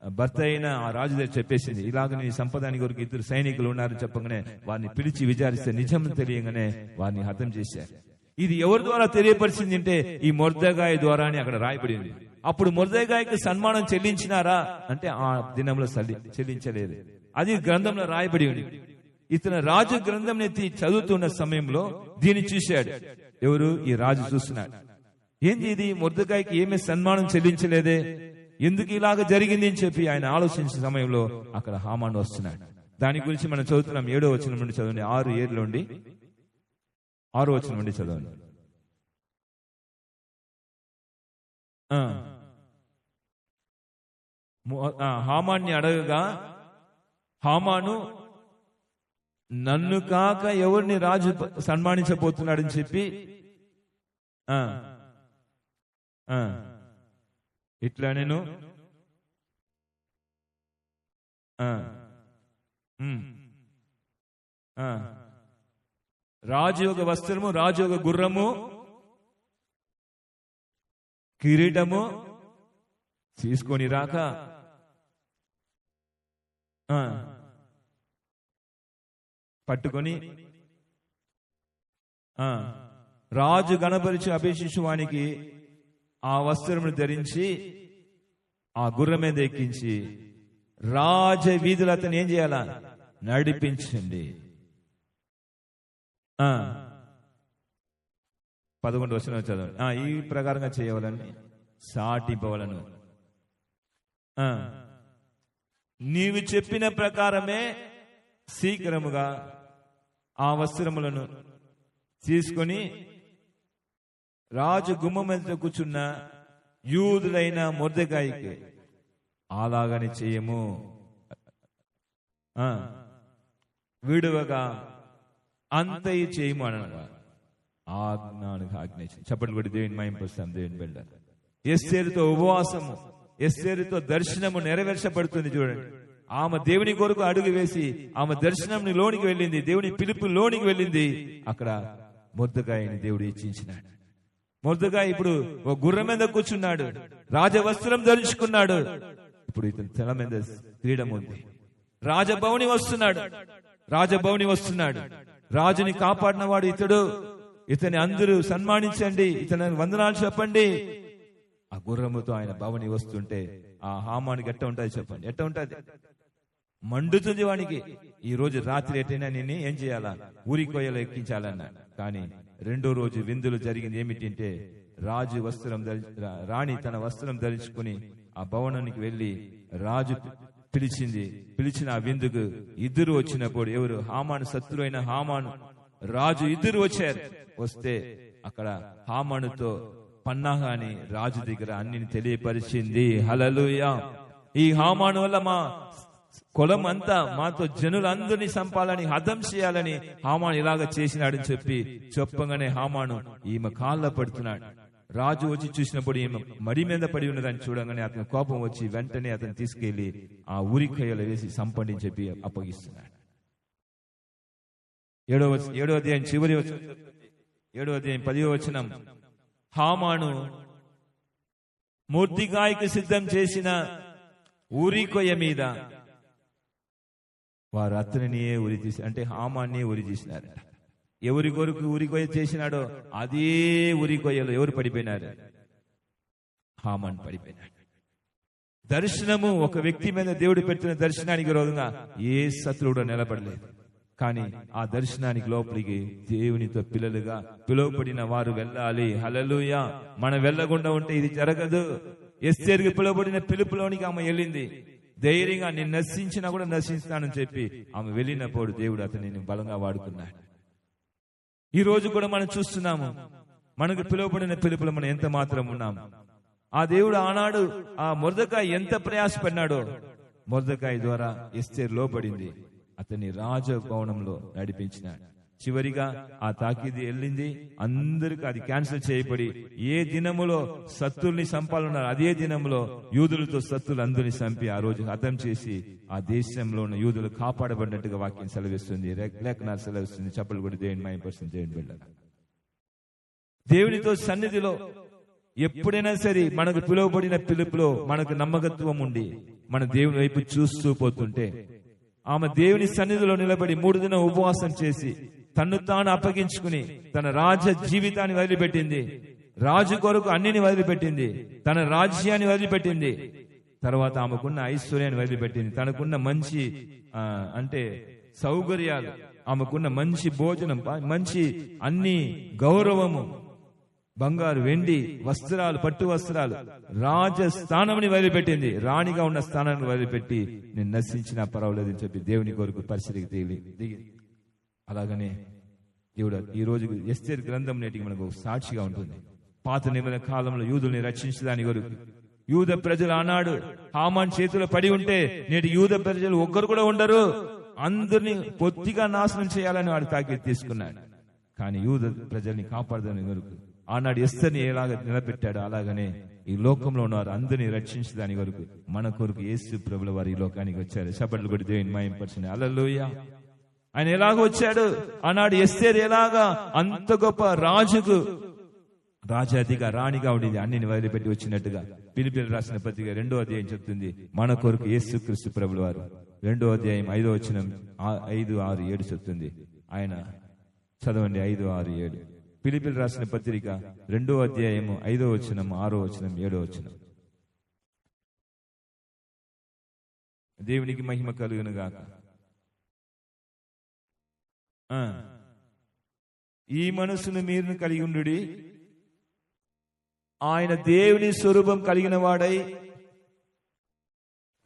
Speaker 1: భర్త అయిన ఆ రాజు దగ్గర చెప్పేసింది, ఇలాగ నీ సంపదాని కొరకు 2 సైనికులు ఉన్నారని చెప్పగానే వారిని పిలిచి విచారిస్తే నిజం తెలియగానే వారిని హతం చేశారు. ఇది ఎవరి ద్వారా తెలియపరిచింది అంటే ఈ మొర్దెకాయి ద్వారా అని అక్కడ రాయబడింది. అప్పుడు మొర్దెకాయికి సన్మానం చెల్లించినారా అంటే ఆ దినంలో చెల్లించలేదు. అది గ్రంథంలో రాయబడి ఉంది. ఇతను రాజు గ్రంథం ఎత్తి చదువుతున్న సమయంలో దీన్ని చూశాడు. ఎవరు? ఈ రాజు చూస్తున్నాడు. ఏంది ఇది, మొర్దెకాయికి ఏమీ సన్మానం చెల్లించలేదే, ఎందుకు ఇలాగ జరిగింది అని చెప్పి ఆయన ఆలోచించిన సమయంలో అక్కడ హామాను వస్తున్నాడు. దాని గురించి మనం చదువుతున్నాం. 7వ వచనం నుండి చదవండి, 6 నుండి 6వ వచనం నుండి చదవండి. హామాన్ని అడగగా హామాను నన్ను కాక ఎవరిని రాజు సన్మానించబోతున్నాడని చెప్పి ఇట్లా నేను రాజు యొక్క వస్త్రము, రాజు యొక్క గుర్రము, కిరీటము తీసుకొని రాక పట్టుకొని రాజు గణపరిచి అభిషేకించువానికి ఆ వస్త్రమును ధరించి ఆ గుర్రం మీద ఎక్కించి రాజ వీధులు అతను ఏం చేయాలా? నడిపించండి. 11వ వచనం చదవండి. ఈ ప్రకారంగా చేయవాలని సాటింపవలను. నీవు చెప్పిన ప్రకారమే శీఘ్రముగా ఆ వస్త్రములను తీసుకొని రాజు గుమ్మం మీద కూర్చున్న యూదులైన మొర్దెకాయికి అలాగని చేయము, విడువగా అంతయి చేయము అనగా ఆజ్ఞ. చెప్పండి కూడా దేవుని మహింపరుస్తాం. దేవుని బిడ్డ ఎస్తేరుతో ఉపవాసము, ఎస్తేరుతో దర్శనము నెరవేర్చబడుతుంది. చూడండి, ఆమె దేవుని కొరకు అడుగు వేసి ఆమె దర్శనం లోనికి వెళ్ళింది, దేవుని పిలుపు లోనికి వెళ్ళింది. అక్కడ మొర్దెకాయిని దేవుడు ఇచ్చించినాడు. మొర్దెకాయి ఇప్పుడు ఒక గుర్రం మీద కూర్చున్నాడు, రాజవస్త్రం ధరించుకున్నాడు. ఇప్పుడు ఇతని తల మీద క్రీడం ఉంది. రాజభవని వస్తున్నాడు. రాజుని కాపాడిన వాడు ఇతడు. ఇతని అందరూ సన్మానించండి, ఇతని వందనాలు చెప్పండి. ఆ గుర్రముతో ఆయన భవని వస్తుంటే ఆ హామానికి ఎట్ట ఉంటుంది చెప్పండి? ఎట్ట ఉంటుంది? మండుతుంది వానికి. ఈ రోజు రాత్రి ఎట్టైనా నేను ఏం చేయాలా? ఊరికొయ్యలో ఎక్కించాలన్నా. కానీ 2వ రోజు విందులు జరిగింది ఏమిటంటే, రాజు వస్త్రం రాణి తన వస్త్రం ధరించుకుని ఆ భవనానికి వెళ్లి రాజు పిలిచిన ఆ విందుకు 2 వచ్చినప్పుడు, ఎవరు? హామాను శత్రు అయిన హామాను, రాజు 2 వచ్చారు. వస్తే అక్కడ హామానుతో పన్నాహాని రాజు దగ్గర అన్నిని తెలియపరిచింది. హల్లెలూయా. ఈ హామాను వల్ల మా కులం అంతా, మాతో జనులందరినీ చంపాలని, హతం చేయాలని హామాను ఇలాగ చేసినాడని చెప్పగానే హామాను ఈమె కాళ్ళ పడుతున్నాడు. రాజు వచ్చి చూసినప్పుడు ఈమె మడి మీద పడి ఉన్నదని చూడగానే అతని కోపం వచ్చి వెంటనే అతను తీసుకెళ్లి ఆ ఉరికొయ్యలో వేసి సంపండి చెప్పి అప్పగిస్తున్నాడు. 7వ అధ్యాయం చివరి 7వ అధ్యాయం 10వ వచనం, హామాను మొర్దెకాయికి సిద్ధం చేసిన ఉరికొయ్య మీద వారు అతనినే ఉరి తీసి, అంటే హామాన్నే ఉరి తీసినారట. ఎవరి కొరకు ఉరికొయ్య చేసినాడో అదే ఉరికొయ్యలో ఎవరు పడిపోయినారు? హామాన్ పడిపోయినాడు. దర్శనము, ఒక వ్యక్తి మీద దేవుడు పెట్టిన దర్శనానికి విరోధంగా ఏ శత్రువుడో నిలబడలేదు. కానీ ఆ దర్శనానికి లోపలికి దేవునితో పిల్లలుగా పిలువబడిన వారు వెళ్ళాలి. హల్లెలూయా. మనం వెళ్ళకుండా ఉంటే ఇది జరగదు. ఎస్తేరుకి పిలువబడిన పిలుపులోనికి ఆమె వెళ్ళింది. ధైర్యంగా నేను నశించినా కూడా నశిస్తానని చెప్పి ఆమె వెళ్ళినప్పుడు దేవుడు అతనిని బలంగా వాడుకున్నాడు. ఈ రోజు కూడా మనం చూస్తున్నాము, మనకు పిలువబడిన పిలుపులో మనం ఎంత మాత్రం ఉన్నాము. ఆ దేవుడు ఆనాడు ఆ మొర్దెకాయి ఎంత ప్రయాసపడినాడో మొర్దెకాయి ద్వారా ఎస్తేరు లోబడింది, అతన్ని రాజభవనంలో నడిపించినాడు. చివరిగా ఆ తాకీదు వెళ్ళింది, అందరికి అది క్యాన్సిల్ చేయబడి ఏ దినములో శత్రుల్ని చంపాలన్నారు అదే దినంలో యూదులతో శత్రులు అందరిని చంపి ఆ రోజు హతం చేసి ఆ దేశంలో ఉన్న యూదులు కాపాడబడినట్టుగా వాక్యం సెలవిస్తుంది, లేఖనాలు సెలవిస్తుంది. చెప్పలు కూడా దేవుని మహిమపరుస్తుంది. దేవుని బిడ్డలారా, దేవునితో సన్నిధిలో ఎప్పుడైనా సరే మనకు పిలువబడిన పిలుపులో మనకు నమ్మకత్వం ఉండి మన దేవుని వైపు చూస్తూ పోతుంటే, ఆమె దేవుని సన్నిధిలో నిలబడి 3 దినం ఉపవాసం చేసి తన్ను తాను అప్పగించుకుని తన రాజ జీవితాన్ని వదిలిపెట్టింది. రాజు కొరకు అన్నిని వదిలిపెట్టింది, తన రాజ్యాన్ని వదిలిపెట్టింది, తర్వాత ఆమెకున్న ఐశ్వర్యాన్ని వదిలిపెట్టింది, తనకున్న మంచి అంటే సౌకర్యాలు, ఆమెకున్న మంచి భోజనం, మంచి అన్ని గౌరవము, బంగారు వెండి వస్త్రాలు, పట్టు వస్త్రాలు, రాజస్థానంని వదిలిపెట్టింది. రాణిగా ఉన్న స్థానాన్ని వదిలిపెట్టి నేను నశించినా పర్వాలేదని చెప్పి దేవుని కొరకు పరిస్థితికి దిగి. అలాగనే దేవుడు ఈ రోజు ఎస్తేరు గ్రంథం నేటికి మనకు సాక్షిగా ఉంటుంది. పాత నిబంధన కాలంలో యూదుల్ని రక్షించడానికి కొరకు యూద ప్రజలు ఆనాడు హామాన్ చేతిలో పడి ఉంటే నేటి యూద ప్రజలు ఒక్కరు కూడా ఉండరు, అందరినీ పొత్తిగా నాశనం చేయాలని వాడు తాకీదు తీసుకున్నాడు. కానీ యూద ప్రజల్ని కాపాడదాని కొరకు ఆనాడు ఎస్తర్ని ఎలాగ నిలబెట్టాడు, అలాగనే ఈ లోకంలో ఉన్నవారు అందరినీ రక్షించడానికి వరకు మన కొరకు యేసు ప్రభుల వారు ఈ లోకానికి వచ్చారు. చప్పట్లు కొట్టి దేవుని మహిమపరచండి. హల్లెలూయా. ఆయన ఎలాగ వచ్చాడు? ఆనాడు ఎస్తేరు ఎలాగా అంత గొప్ప రాజుకు రాజాదిగా రాణిగా ఉండింది, అన్నిని వదిలిపెట్టి వచ్చినట్టుగా ఫిలిప్పీయులకు రాసిన పత్రిక 2వ అధ్యాయం చెప్తుంది. మన కొరకు యేసుక్రీస్తు ప్రభుల వారు 2వ అధ్యాయం 5వ వచనం 5, 6, 7 చెప్తుంది. ఆయన చదవండి 5, 6, 7. ఫిలిప్పీయులకు రాసిన పత్రిక 2వ అధ్యాయము 5వ వచనం, 6వ వచనం, 7వ వచనం. దేవునికి మహిమ కలుగును గాక. ఈ మనసును మీరు కలిగి ఉండుడి, ఆయన దేవుని స్వరూపం కలిగిన వాడై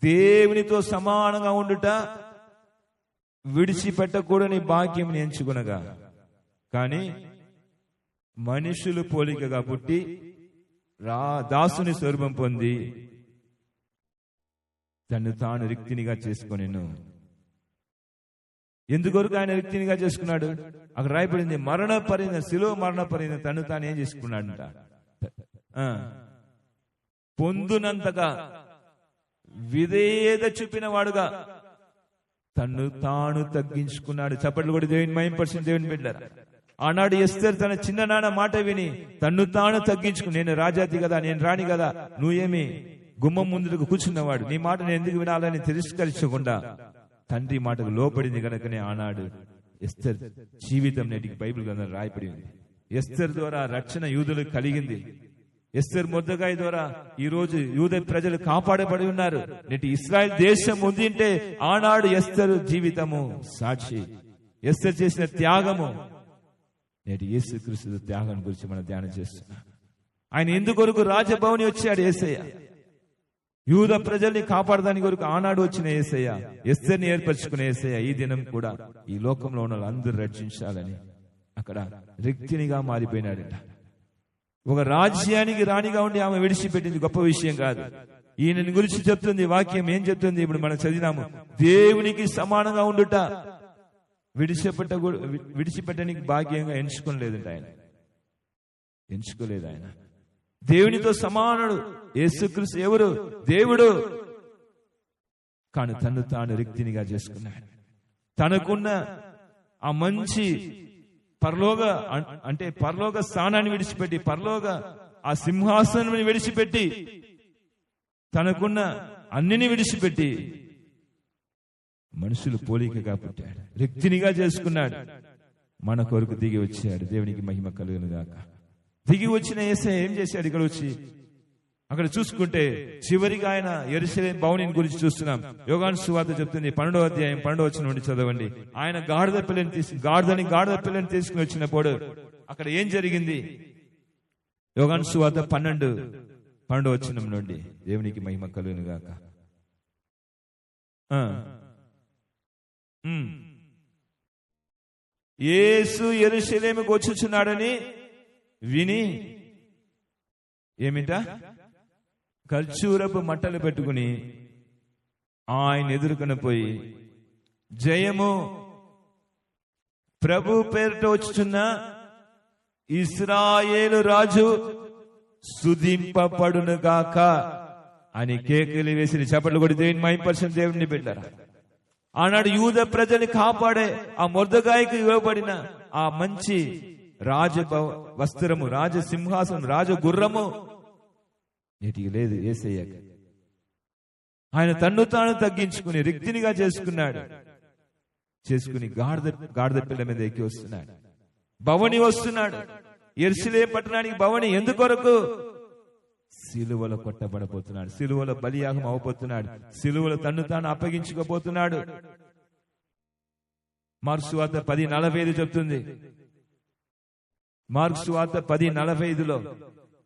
Speaker 1: దేవునితో సమానంగా ఉండుట విడిచిపెట్టకూడని భాగ్యం ఎంచుకునగా, కానీ మనుషులు పోలికగా పుట్టి దాసుని స్వరూపం పొంది తను తాను రిక్తినిగా చేసుకొనెను. ఎందుకొరకు ఆయన రిక్తినిగా చేసుకున్నాడు? అక్కడ రాయబడింది, శిలువ మరణపరిన తను తాను ఏం చేసుకున్నాడంట? పొందునంతగా విధేయత చూపిన వాడుగా తను తాను తగ్గించుకున్నాడు. చప్పట్లు కూడా దేవుని మహిమపరిచిన దేవుని బిడ్డలారా, ఆనాడు ఎస్తేరు తన చిన్ననాన్న మాట విని తన్ను తాను తగ్గించుకుని, నేను రాజాతి కదా, నేను రాణి కదా, నువ్వేమి గుమ్మం ముందుకు కూర్చున్నవాడు, నీ మాట నేను ఎందుకు వినాలని తిరస్కరించకుండా తండ్రి మాటకు లోపడింది కనుకనే ఆనాడు ఎస్తేరు జీవితం నేటికి బైబిల్ గ్రంథంలో రాయబడి ఉంది. ఎస్తేరు ద్వారా రక్షణ యూదులకు కలిగింది. ఎస్తేరు మొర్దెకాయి ద్వారా ఈ రోజు యూద ప్రజలు కాపాడబడి ఉన్నారు. నేటి ఇశ్రాయేల్ దేశం ఉందింటే ఆనాడు ఎస్తేరు జీవితము సాక్షి, ఎస్తేరు చేసిన త్యాగము. నేటి యేసుక్రీస్తు త్యాగం గురించి మనం ధ్యానం చేస్తున్నాం. ఆయన ఎందుకొరకు రాజభవని వచ్చాడు యేసయ్య? యూద ప్రజల్ని కాపాడదాని కొరకు ఆనాడు వచ్చిన యేసయ్య, ఎస్తేరుని ఏర్పరచుకునే యేసయ్య ఈ దినం కూడా ఈ లోకంలో ఉన్న అందరూ రక్షించాలని అక్కడ రిక్తినిగా మారిపోయినాడట. ఒక రాజ్యానికి రాణిగా ఉండి ఆమె విడిచిపెట్టింది గొప్ప విషయం కాదు. ఈయనని గురించి చెప్తుంది వాక్యం. ఏం చెప్తుంది? ఇప్పుడు మనం చదివినాము, దేవునికి సమానంగా ఉండుట విడిచిపెట్టడానికి భాగ్యంగా ఎంచుకోలేదంట. ఆయన ఎంచుకోలేదు. ఆయన దేవునితో సమానుడు. యేసుక్రీస్తు ఎవరు? దేవుడు. కానీ తను తాను రిక్తినిగా చేసుకున్నాడు. తనకున్న ఆ మంచి పరలోక స్థానాన్ని విడిచిపెట్టి, పరలోక ఆ సింహాసనం విడిచిపెట్టి, తనకున్న అన్నిని విడిచిపెట్టి మనుషులు పోలికగా పుట్టాడు, రిక్తినిగా చేసుకున్నాడు. మన కొరకు దిగి వచ్చాడు. దేవునికి మహిమ కలుగును గాక. దిగి వచ్చిన యేసయ్య ఏం చేశాడు? ఇక్కడ వచ్చి అక్కడ చూసుకుంటే చివరిగా ఆయన యెరూషలేము భవనం గురించి చూస్తున్నాం. యోహాను సువార్త చెప్తుంది 12వ అధ్యాయం 12వ వచనం నుండి చదవండి. ఆయన గాడిద పిల్లని తీసుకుని వచ్చినప్పుడు అక్కడ ఏం జరిగింది? యోహాను సువార్త 12వ వచనం నుండి. దేవునికి మహిమ కలుగును గాక. యేసు యెరూషలేముకు వచ్చుచున్నాడని విని ఏమిటా? ఖర్జూరపు మట్టలు పెట్టుకుని ఆయన ఎదుర్కొని పోయి, జయము, ప్రభు పేరుట వచ్చుచున్న ఇశ్రాయేలు రాజు స్తుతింపబడును గాక అని కేకలు వేసి చప్పట్లు కొడి దేవుని మహిమపరచని దేవుని బిడ్డలారా, ఆనాడు యూద ప్రజల్ని కాపాడే ఆ మొర్దెకాయికి ఇవ్వబడిన ఆ మంచి రాజ వస్త్రము, రాజ సింహాసనం, రాజ గుర్రము నేటికి లేదు యేసయ్యకి. ఆయన తన్ను తాను తగ్గించుకుని రిక్తినిగా చేసుకుని గాడిద పిల్ల మీద ఎక్కి వస్తున్నాడు. భవని వస్తున్నాడు. యెరూషలేము పట్టణానికి భవని ఎందుకొరకు? సిలువలో కొట్టబడబోతున్నాడు, సిలువలో బలియాగం అవబోతున్నాడు, సిలువలో తన్ను తాను అప్పగించుకోబోతున్నాడు. మార్కు సువార్త 10:45 చెప్తుంది. మార్కు సువార్త 10:45లో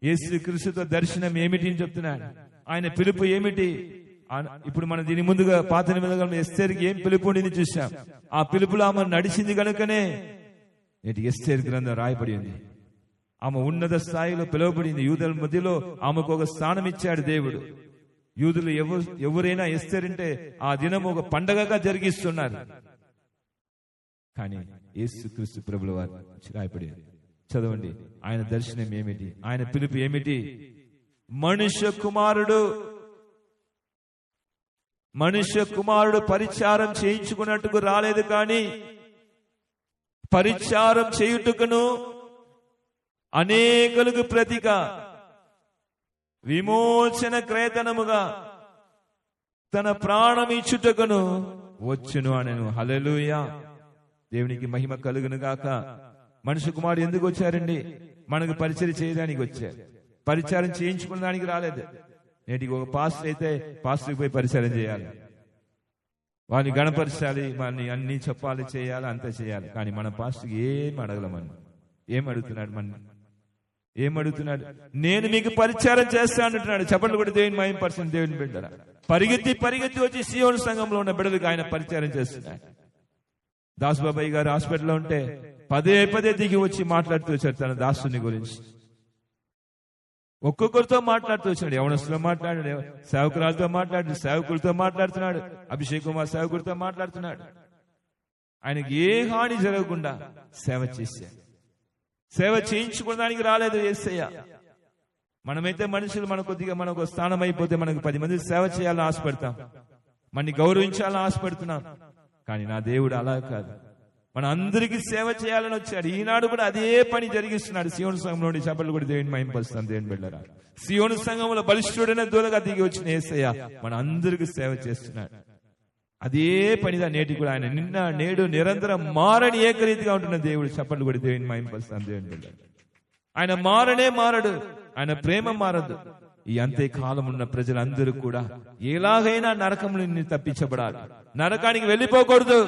Speaker 1: యేసుక్రీస్తుతో దర్శనం ఏమిటి అని చెప్తున్నాడు. ఆయన పిలుపు ఏమిటి? ఇప్పుడు మనం దీని ముందుగా పాత నిబంధనలో ఎస్తేరుకి ఏం పిలుపు ఉండింది చూసాం. ఆ పిలుపులో ఆమె నడిచింది కనుకనే ఎస్తేరు గ్రంథం రాయబడి ఉంది. ఆమె ఉన్నత స్థాయిలో పిలువబడింది. యూదుల మధ్యలో ఆమెకు ఒక స్థానం ఇచ్చాడు దేవుడు. యూదులు ఎవరైనా ఎస్తేరంటే ఆ దినం ఒక పండగగా జరిగిస్తున్నారు. కానీ యేసుక్రీస్తు ప్రభుల వారు రాయబడి చదవండి. ఆయన దర్శనం ఏమిటి? ఆయన పిలుపు ఏమిటి? మనుష్య కుమారుడు పరిచారం చేయించుకున్నట్టుకు రాలేదు, కానీ పరిచారం చేయుటకును అనేకులకు ప్రతిగా విమోచన క్రయధనముగా తన ప్రాణం ఇచ్చుటకును వచ్చును అనెను. హల్లెలూయా. దేవునికి మహిమ కలుగును గాక. మనుష్య కుమారుడు ఎందుకు వచ్చారండి? మనకు పరిచయం చేయడానికి వచ్చారు. పరిచారం చేయించుకునడానికి రాలేదు. నేటికి ఒక పాస్టర్ అయితే పాస్టర్కి పోయి పరిచారం చేయాలి, వారిని గణపరచాలి, వారిని అన్ని చెప్పాలి, చేయాలి, అంతా చేయాలి. కానీ మన పాస్టర్కి ఏం అడగలమని. ఏమడుగుతున్నాడు? నేను మీకు పరిచారం చేస్తాను అంటున్నాడు. చెప్పండి కూడా దేవుని మహిమపరచని దేవుని బిడ్డరా, పరిగెత్తి వచ్చి సియోను సంఘంలో ఉన్న బిడ్డలకు ఆయన పరిచారం చేస్తున్నాడు. దాసుబాబాయ్ గారు హాస్పిటల్లో ఉంటే పదే దిగి వచ్చి మాట్లాడుతూ వచ్చాడు తన దాసుని గురించి. ఒక్కొక్కరితో మాట్లాడుతూ వచ్చాడు. యవనస్తులతో మాట్లాడాడు, సేవకురాలతో మాట్లాడాడు, సేవకులతో మాట్లాడుతున్నాడు, అభిషేక్ కుమార్ సేవకుడితో మాట్లాడుతున్నాడు. ఆయనకి ఏ హాని జరగకుండా సేవ చేశాడు. సేవ చేయించుకోవడానికి రాలేదు యేసయ్య. మనమైతే మనుషులు మనకు స్థానం అయిపోతే మనకు 10 మంది సేవ చేయాలని ఆశపడతాం, మనని గౌరవించాలని ఆశపడుతున్నాం. కానీ నా దేవుడు అలా కాదు, మన అందరికీ సేవ చేయాలని వచ్చాడు. ఈనాడు కూడా అదే పని జరిగిస్తున్నాడు. సియోను సంఘంలో చప్పట్లు కూడా దేవుని మహిమపరుస్తాం. దేవుని బిడ్డలారా, సియోను సంఘంలో బలిష్ఠుడైన దూతగా దిగి వచ్చిన యేసయ్య మన అందరికీ సేవ చేస్తున్నాడు. అదే పనిగా నేటి కూడా ఆయన నిన్న నేడు నిరంతరం మారని ఏకరీతిగా ఉంటున్న దేవుడు. చప్పట్లు కూడా దేవుని మహిమపరుస్తాం. దేవుని బిడ్డలారా, ఆయన మారడు, ఆయన ప్రేమ మారదు. ఈ అంతే కాలం ఉన్న ప్రజలందరూ కూడా ఎలాగైనా నరకం నుండి తప్పించబడాలి, నరకానికి వెళ్ళిపోకూడదు.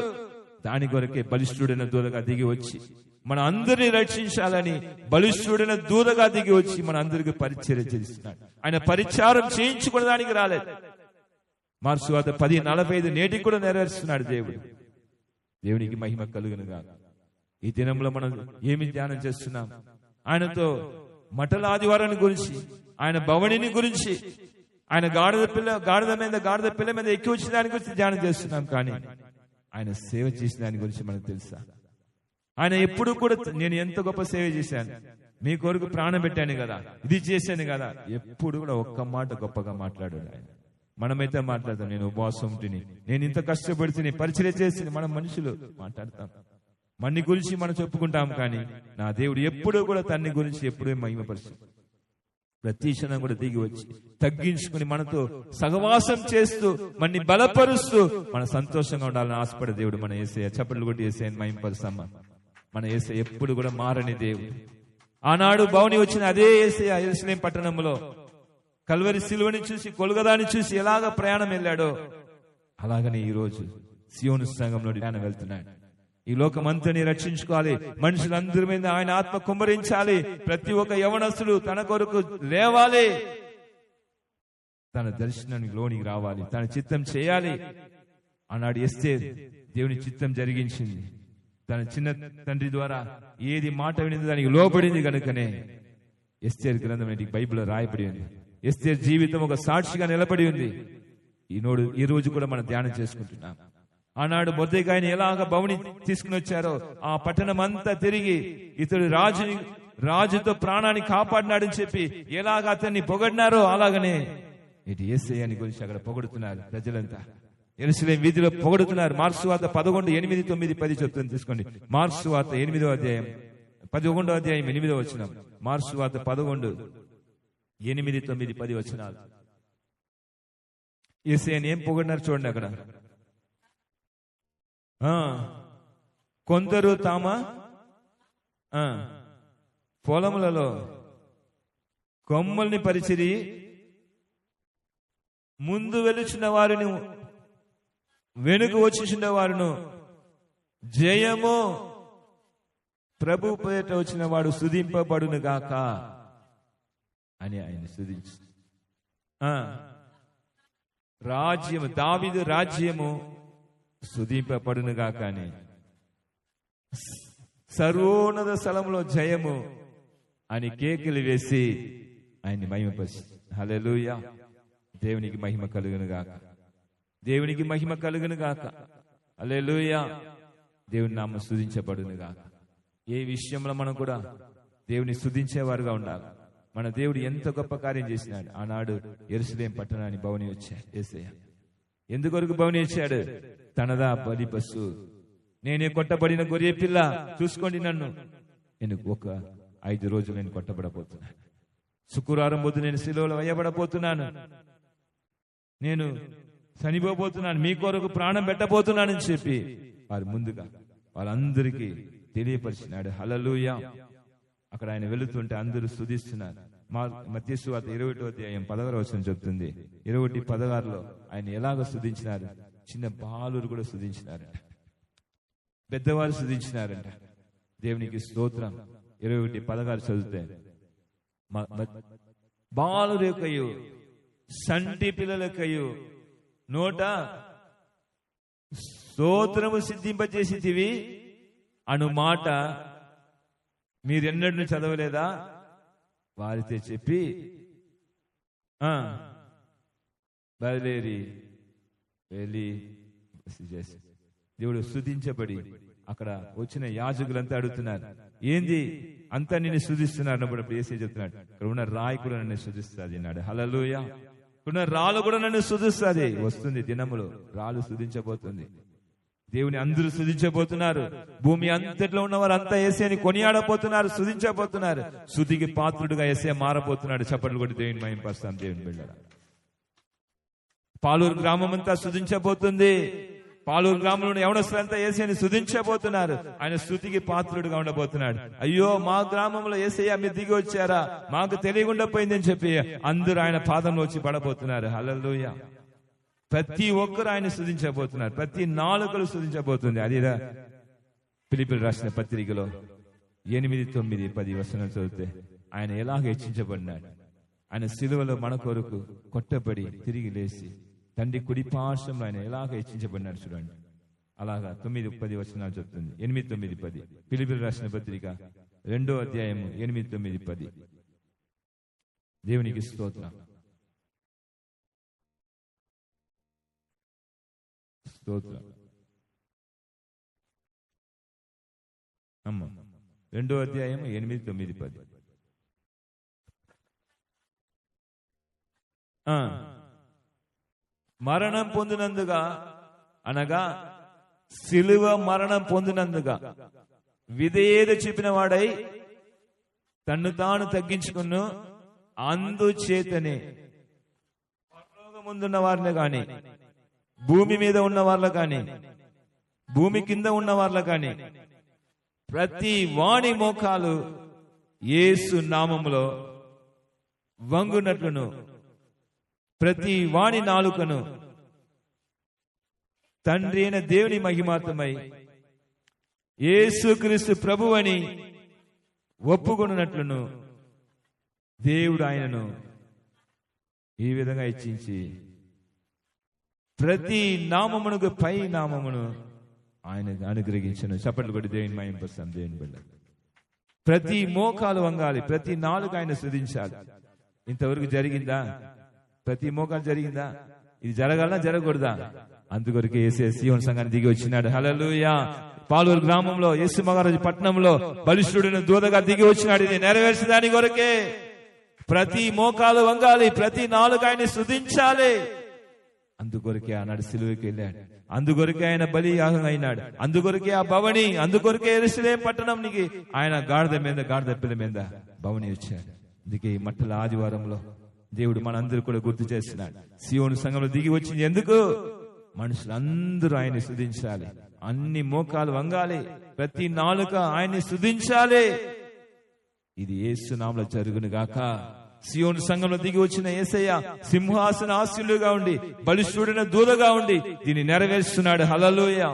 Speaker 1: దాని కొరకే బలిష్ఠుడైన దూతగా దిగి వచ్చి మన అందరినీ రక్షించాలని బలిష్ఠుడైన దూతగా దిగి వచ్చి మన అందరికి పరిచర్య చేస్తున్నాడు. ఆయన పరిచారం చేయించుకోవడానికి రాలేదు. మార్కు సువార్త 10:45 నేటికి కూడా నెరవేరుస్తున్నాడు దేవుడు. దేవునికి మహిమ కలుగునుగా. ఈ దినంలో మనం ఏమి ధ్యానం చేస్తున్నాం? ఆయనతో మటల ఆదివారాన్ని గురించి, ఆయన భవనిని గురించి, ఆయన గాడిద పిల్ల మీద ఎక్కి వచ్చిన దాని గురించి ధ్యానం చేస్తున్నాం. కానీ ఆయన సేవ చేసిన దాని గురించి మనకు తెలుసా? ఆయన ఎప్పుడు కూడా నేను ఎంత గొప్ప సేవ చేశాను, మీ కొరకు ప్రాణం పెట్టాను కదా, ఇది చేశాను కదా. ఎప్పుడు కూడా ఒక్క మాట గొప్పగా మాట్లాడాడు ఆయన. మనమైతే మాట్లాడతాం, నేను ఉపవాసం ఉంటుని, నేను ఇంత కష్టపడితే పరిచయం చేసి, మనం మనుషులు మాట్లాడతాం, మన్ని గురించి మనం చెప్పుకుంటాం. కానీ నా దేవుడు ఎప్పుడూ కూడా తన్ని గురించి ఎప్పుడూ మహిమపరుస్తాడు. ప్రతి క్షణం కూడా దిగి వచ్చి తగ్గించుకుని మనతో సహవాసం చేస్తూ మన్ని బలపరుస్తూ మన సంతోషంగా ఉండాలని ఆశపడే దేవుడు మన యేసయ్య. చప్పట్లు కొట్టి యేసయ్యని మహిమపరుస్తామా. మన యేసయ్య ఎప్పుడు కూడా మారని దేవుడు. ఆనాడు బౌని వచ్చిన అదే యేసయ్య యెరూషలేము పట్టణంలో కల్వరి సిలువని చూసి, కొల్గొథాని చూసి ఎలాగ ప్రయాణం వెళ్ళాడో, అలాగనే ఈ రోజు సియోను సంఘంలో ప్రయాణం వెళ్తున్నాడు. ఈ లోకమంతని రక్షించుకోవాలి, మనుషులందరి మీద ఆయన ఆత్మ కుమ్మరించాలి. ప్రతి ఒక్క యవనస్తుడు తన కొరకు లేవాలి, తన దర్శనానికి లోనికి రావాలి, తన చిత్తం చేయాలి. ఆనాడు ఎస్తేర్ దేవుని చిత్తం జరిగించింది. తన చిన్న తండ్రి ద్వారా ఏది మాట వినింది దానికి లోబడింది కనుకనే ఎస్తేర్ గ్రంథం బైబిల్లో రాయబడి ఉంది. ఎస్తేర్ జీవితం ఒక సాక్షిగా నిలబడి ఉంది. ఈ రోజు కూడా మనం ధ్యానం చేసుకుంటున్నాం. ఆనాడు మొర్దెకాయిని ఎలాగ బౌని తీసుకుని వచ్చారో, ఆ పట్టణం అంతా తిరిగి ఇతడు రాజుతో ప్రాణాన్ని కాపాడినాడని చెప్పి ఎలాగ అతన్ని పొగడినారో, అలాగనే ఇటు యేసయ్యని గురించి అక్కడ పొగడుతున్నారు ప్రజలంతా. యెరూషలేము వీధిలో పొగడుతున్నారు. మార్కు సువార్త 11, 8, 9, 10 చెప్తుంది, తీసుకోండి. మార్కు సువార్త 8వ అధ్యాయం 11వ అధ్యాయం 8వ వచనం. మార్కు సువార్త 11, 8, 9, 10 వచనాలు. యేసయ్యని ఏం పొగడినారు చూడండి అక్కడ. కొందరు తామ పొలములలో కొమ్మల్ని పరిచిరి, ముందు వెలుచున్న వారిని వెనుక వచ్చిన వారును, జయము ప్రభు పేట వచ్చిన వాడు స్తుతింపబడును గాక అని ఆయన స్తుతించు. రాజ్యము, దావీదు రాజ్యము స్తుతింపబడును గాక అని, సర్వోన్నత స్థలంలో జయము అని కేకలు వేసి ఆయన్ని మహిమపరిచి, హల్లెలూయా, దేవునికి మహిమ కలుగును గాక, దేవునికి మహిమ కలుగును గాక, హల్లెలూయా, దేవుని నామం స్తుతించబడును గాక. ఏ విషయంలో మనం కూడా దేవుని స్తుతించేవారుగా ఉండాలి. మన దేవుడు ఎంత గొప్ప కార్యం చేసినాడు. ఆనాడు యెరూషలేము పట్టణాన్ని బౌని వచ్చాడు యేసయ్య. ఎందుకొరకు బౌని వచ్చాడు? తనదా బలి పశు, నేనే కొట్టబడిన గొర్రె పిల్ల, చూసుకోండి నన్ను, నేను ఒక 5 రోజులు నేను కొట్టబడబోతున్నాను, శుక్రవారం పొద్దు నేను శిలువలో వేయబడబోతున్నాను, నేను చనిపోబోతున్నాను, మీ కొరకు ప్రాణం పెట్టబోతున్నానని చెప్పి వారు ముందుగా వాళ్ళందరికీ తెలియపరిచినాడు. హల్లెలూయా. అక్కడ ఆయన వెళుతుంటే అందరూ స్తుతిస్తున్నారు. మత్తయి సువార్త 21వ అధ్యాయం 10వ వచనం చెప్తుంది. 21:16లో ఆయన ఎలాగ స్తుతించినారు. చిన్న బాలురు కూడా స్తుతించినారంట, పెద్దవారు స్తుతించినారంట. దేవునికి స్తోత్రం. 21:16 చదివితే, బాలురు యొక్కయు సంటి పిల్లలకయు నోట స్తోత్రము సిద్ధింపజేసితివి అను మాట మీరెన్నడూ చదవలేదా? వారితో చెప్పి బయలుదేరి వెళ్ళి దేవుడు స్తుతించబడి అక్కడ వచ్చిన యాజకులంతా అడుగుతున్నారు, ఏంది అంతా నిన్ను స్తుతిస్తున్నారు అన్నప్పుడు యేసయ్య చెప్తున్నాడు, ఇక్కడ ఉన్న రాయి కూడా నన్ను స్తుతిస్తుంది అన్నాడు. హల్లెలూయా. ఇక్కడ రాళ్ళు కూడా నన్ను స్తుతిస్తుంది. వస్తుంది దినములో రాళ్ళు స్తుతించబోతుంది. దేవుని అందరూ స్తుతించబోతున్నారు. భూమి అంతట్లో ఉన్నవారు అంతా యేసయ్యని కొనియాడబోతున్నారు, స్తుతించబోతున్నారు. స్తుతికి పాత్రుడుగా యేసయ్య మారబోతున్నాడు. చప్పట్లు కొట్టి దేవుని మహిమపరుస్తాం. దేవుని బిడ్డలారా, పాలూరు గ్రామం అంతా స్తుతించబోతుంది. పాలూరు గ్రామంలో యవనస్తులంతా యేసయ్యని స్తుతించబోతున్నారు. ఆయన స్తుతికి పాత్రుడుగా ఉండబోతున్నాడు. అయ్యో, మా గ్రామంలో యేసయ్య మీరు దిగి వచ్చారా, మాకు తెలియకుండా పోయిందని చెప్పి అందరూ ఆయన పాదంలో వచ్చి పడబోతున్నారు. హల్లెలూయా. ప్రతి ఒక్కరు ఆయన స్తుతించబోతున్నారు. ప్రతి నాలుకలు స్తుతించబోతుంది. అదిరా ఫిలిప్పీయులకు రాసిన పత్రికలో 8, 9, 10 వచనాలు చదివితే ఆయన ఎలాగ హెచ్చించబడినాడు. ఆయన సిలువలో మన కొరకు కొట్టబడి తిరిగి లేచి తండ్రి కుడి పార్శ్వంలో ఆయన ఎలాగ హెచ్చించబడినాడు చూడండి. అలాగా 9, 10 వచనాలు చెప్తుంది. 8, 9, 10 ఫిలిప్పీయులకు రాసిన పత్రిక 2వ అధ్యాయము 8, 9, 10. దేవునికి స్తోత్రం. స్తోత్రం. అమ్మ 2వ అధ్యాయం 8, 9, 10. మరణం పొందినందుగా అనగా సిలువ మరణం పొందినందుగా విధేయత చూపిన వాడై తన్ను తాను తగ్గించుకును. అందుచేతనే పరలోకముందున్న వారిని కాని, భూమి మీద ఉన్న వాళ్ళ కాని, భూమి కింద ఉన్న వాళ్ళ కాని, ప్రతి వాణి మోకాలు యేసు నామములో వంగునట్లును, ప్రతి వాణి నాలుకను తండ్రి అయిన దేవుని మహిమార్థమై యేసుక్రీస్తు ప్రభువని ఒప్పుకొనున్నట్లును దేవుడు ఆయనను ఈ విధంగా హెచ్చించి ప్రతి నామమునకు పై నామమును ఆయన అనుగ్రహించను. చప్పట్లు కొట్టి దేవుని మహింపస్తాం. దేవుని బిడ్డ ప్రతి మోకాలు వంగాలి, ప్రతి నాలుగు ఆయన స్తుతించాలి. ఇంతవరకు జరిగిందా? ప్రతి మోకాలు జరిగిందా? ఇది జరగాలనా జరగకూడదా? అందుకొరకు యేసే సీయోను సంఘాన్ని దిగి వచ్చినాడు. హల్లెలూయా. పాలూరు గ్రామంలో యేసు మహారాజు పట్టణంలో బలిష్ఠుడిని దూతగా దిగి వచ్చినాడు. ఇది నెరవేర్చడానికి కొరకే ప్రతి మోకాలు వంగాలి, ప్రతి నాలుగు ఆయన స్తుతించాలి. అందుకొరకే ఆనాడు సిలువకి వెళ్ళాడు. అందుకొరకే ఆయన బలి యాగం అయినాడు. అందుకొరకే ఆ భవని, అందుకొరకే యెరూషలేము పట్టణంనికి ఆయన గాడిద పిల్ల మీద భవని వచ్చాడు. అందుకే ఈ మట్టల ఆదివారంలో దేవుడు మనందరూ కూడా గుర్తు చేస్తున్నాడు. సీయోను సంఘంలో దిగి వచ్చింది ఎందుకు? మనుషులందరూ ఆయన్ని స్తుతించాలి, అన్ని మోకాలు వంగాలి, ప్రతి నాలుక ఆయన్ని స్తుతించాలి. ఇది యేసు నామములో జరుగును గాక. సీయోను సంఘంలో దిగి వచ్చిన యేసయ్య సింహాసన ఆసీనుడుగా ఉండి, బలిష్ఠుడైన దూతగా ఉండి దీన్ని నెరవేరుస్తున్నాడు. హల్లెలూయా.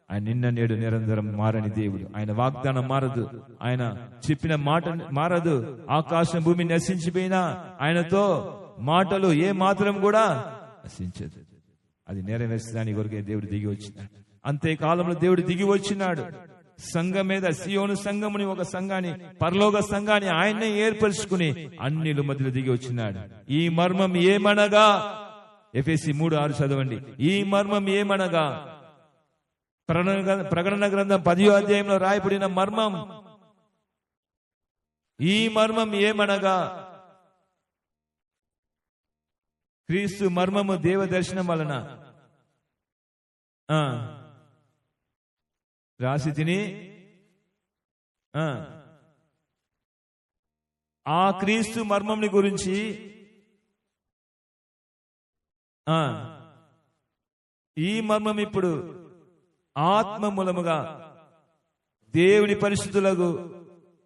Speaker 1: ఆయన నిన్న నేడు నిరంతరం మారని దేవుడు. ఆయన వాగ్దానం మారదు, ఆయన చెప్పిన మాట మారదు. ఆకాశం భూమి నశించిపోయినా ఆయనతో మాటలు ఏ మాత్రం కూడా నశించదు. అది నెరవేర్చడానికి కొరకే దేవుడు దిగి వచ్చినాడు. అంతేకాలంలో దేవుడు దిగి వచ్చినాడు. సంఘం మీద సీయోను సంఘముని, ఒక సంఘాన్ని, పరలోక సంఘాన్ని ఆయన్నే ఏర్పరచుకుని అన్నిల మధ్యలో దిగి వచ్చినాడు. ఈ మర్మం ఏమనగా, ఎఫెసీ 3:6 చదవండి. ఈ మర్మం ఏమనగా, ప్రకటన గ్రంథం 10వ అధ్యాయంలో రాయబడిన మర్మం. ఈ మర్మం ఏమనగా, క్రీస్తు మర్మము దేవ దర్శనం వలన రాసి తిని ఆ క్రీస్తు మర్మంని గురించి ఈ మర్మం ఇప్పుడు ఆత్మ మూలముగా దేవుని పరిశుద్ధులకు,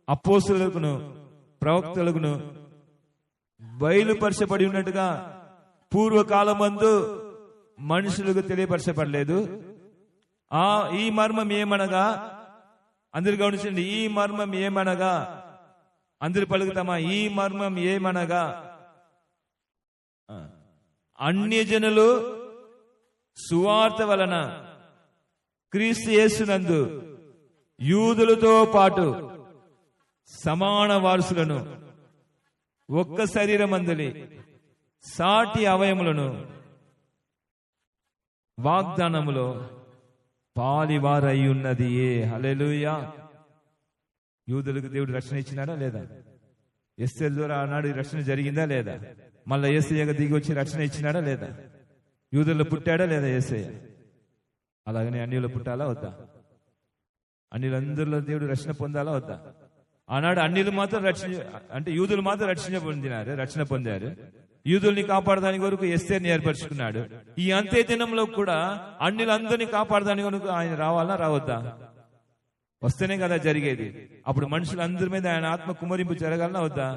Speaker 1: అపోస్తలులకును, ప్రవక్తలకును బయలుపరచబడి ఉన్నట్టుగా పూర్వకాలమందు మనుషులకు తెలియపరచబడలేదు. ఈ మర్మం ఏమనగా, అందరు గమనించండి. ఈ మర్మం ఏమనగా, అందరు పలుకుతామా? ఈ మర్మం ఏమనగా, అన్యజనులు సువార్త వలన క్రీస్తు యేసునందు యూదులతో పాటు సమాన వారసులను, ఒక్క శరీరమందలి సాటి అవయములను వాగ్దానములో పాలివారై ఉన్నది. హల్లెలూయా. యూదులకు దేవుడు రక్షణ ఇచ్చినాడా లేదా? ఎస్తేరు ద్వారా ఆనాడు రక్షణ జరిగిందా లేదా? మళ్ళా యేసయ్యగా దిగి వచ్చి రక్షణ ఇచ్చినాడా లేదా? యూదుల్లో పుట్టాడా లేదా యేసయ్య? అలాగనే అన్యుల్లో పుట్టాలా వద్దా? అన్యులందరిలో దేవుడు రక్షణ పొందాలా వద్దా? ఆనాడు అన్యులు మాత్రం యూదులు మాత్రం రక్షణ పొందారు. యూదుల్ని కాపాడదాని వరకు ఎస్తేర్ని ఏర్పరచుకున్నాడు. ఈ అంత్య దినంలో కూడా అన్యులందరినీ కాపాడదాని వరకు ఆయన రావాలా రావద్దా? వస్తేనే కదా జరిగేది. అప్పుడు మనుషులందరి మీద ఆయన ఆత్మ కుమరింపు జరగాలనా వద్దా?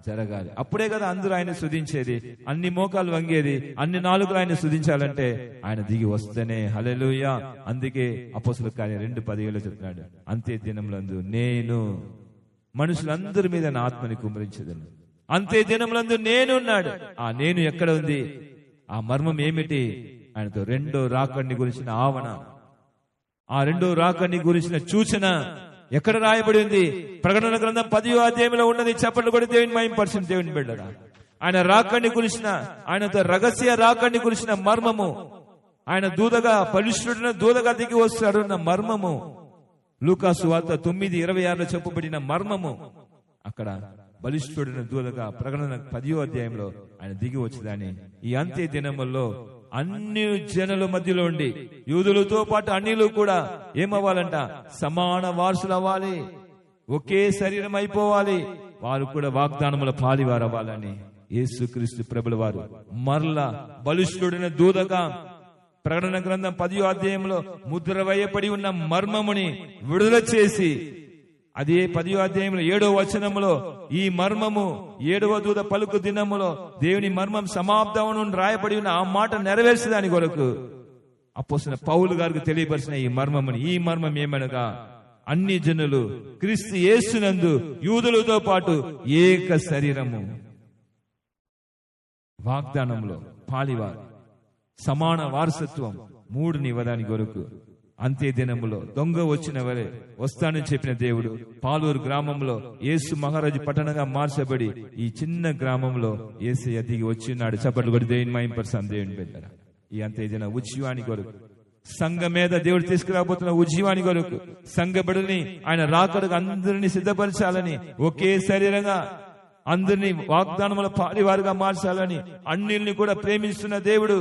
Speaker 1: జరగాలి. అప్పుడే కదా అందరూ ఆయన స్తుతించేది, అన్ని మోకాలు వంగేది, అన్ని నాలుగులు ఆయన స్తుతించాలంటే ఆయన దిగి వస్తేనే. హల్లెలూయా. అందుకే అపోస్తలుల కార్యం 2:17 చెప్తున్నాడు, అంత్య దినములందు నేను మనుషులందరి మీద నా ఆత్మని కుమరించదను. అంతే దినములందు నేను ఉన్నాడు. ఆ నేను ఎక్కడ ఉంది? ఆ మర్మం ఏమిటి? ఆయనతో రెండో రాకడిని గురించిన ఆవన, ఆ రెండో రాకడిని గురించిన సూచన ఎక్కడ రాయబడి ఉంది? ప్రకటన గ్రంథం 10వ అధ్యాయంలో ఉన్నది. చప్పట్లు కొడి దేవుని మహిమపరచండి. దేవుని బిడ్డలారా, ఆయన రాకడిని గురించిన, ఆయనతో రహస్య రాకడిని గురించిన మర్మము, ఆయన దూతగా, బలిష్ఠుడైన దూతగా దిగి వస్తాడన్న మర్మము, లూకా సువార్త 9:26 చెప్పబడిన మర్మము అక్కడ బలిష్ఠుడైన దూతగా ప్రకటన 10వ అధ్యాయంలో ఆయన దిగి వచ్చేదాన్ని. ఈ అంత్య దినముల్లో అన్ని జనుల మధ్యలో ఉండి యూదులతో పాటు అన్యులు కూడా ఏమవ్వాలంట? సమాన వారసులు అవ్వాలి, ఒకే శరీరం అయిపోవాలి, వారు కూడా వాగ్దానముల పాలివారు అవ్వాలని యేసుక్రీస్తు ప్రభుల వారు మరలా బలిష్ఠుడైన దూతగా ప్రకటన గ్రంథం 10వ అధ్యాయంలో ముద్ర వేయబడి ఉన్న మర్మముని విడుదల చేసి, అదే 10వ అధ్యాయంలో 7వ వచనములో ఈ మర్మము 7వ దూత పలుకు దినములో దేవుని మర్మం సమాప్తమును రాయబడి ఉన్న ఆ మాట నెరవేర్చదాని కొరకు అపోస్తలుడైన పౌలు గారికి తెలియపరిచిన ఈ మర్మముని, ఈ మర్మం ఏమనగా అన్ని జనులు క్రీస్తు యేసునందు యూదులతో పాటు ఏక శరీరము, వాగ్దానంలో పాలివారు, సమాన వారసత్వం, 3 ఇవ్వదాని కొరకు అంత్య దినములో దొంగ వచ్చిన వలె వస్తానని చెప్పిన దేవుడు పాలూరు గ్రామంలో యేసు మహారాజు పట్టణంగా మార్చబడి ఈ చిన్న గ్రామంలో యేసయ్య దిగి వచ్చినాడు. చప్పట్లు కొట్టి దేవుని మహిమపరచండి. దేవుని బిడ్డలారా, ఈ అంత్య దిన ఉజ్జీవాని కొరకు, సంఘం మీద దేవుడు తీసుకురాబోతున్న ఉజ్జీవాని కొరకు, సంఘ బిడ్డల్ని ఆయన రాకడకు అందరినీ సిద్ధపరచాలని, ఒకే శరీరంగా అందరినీ వాగ్దానముల పాలివారుగా మార్చాలని, అన్నిల్ని కూడా ప్రేమిస్తున్న దేవుడు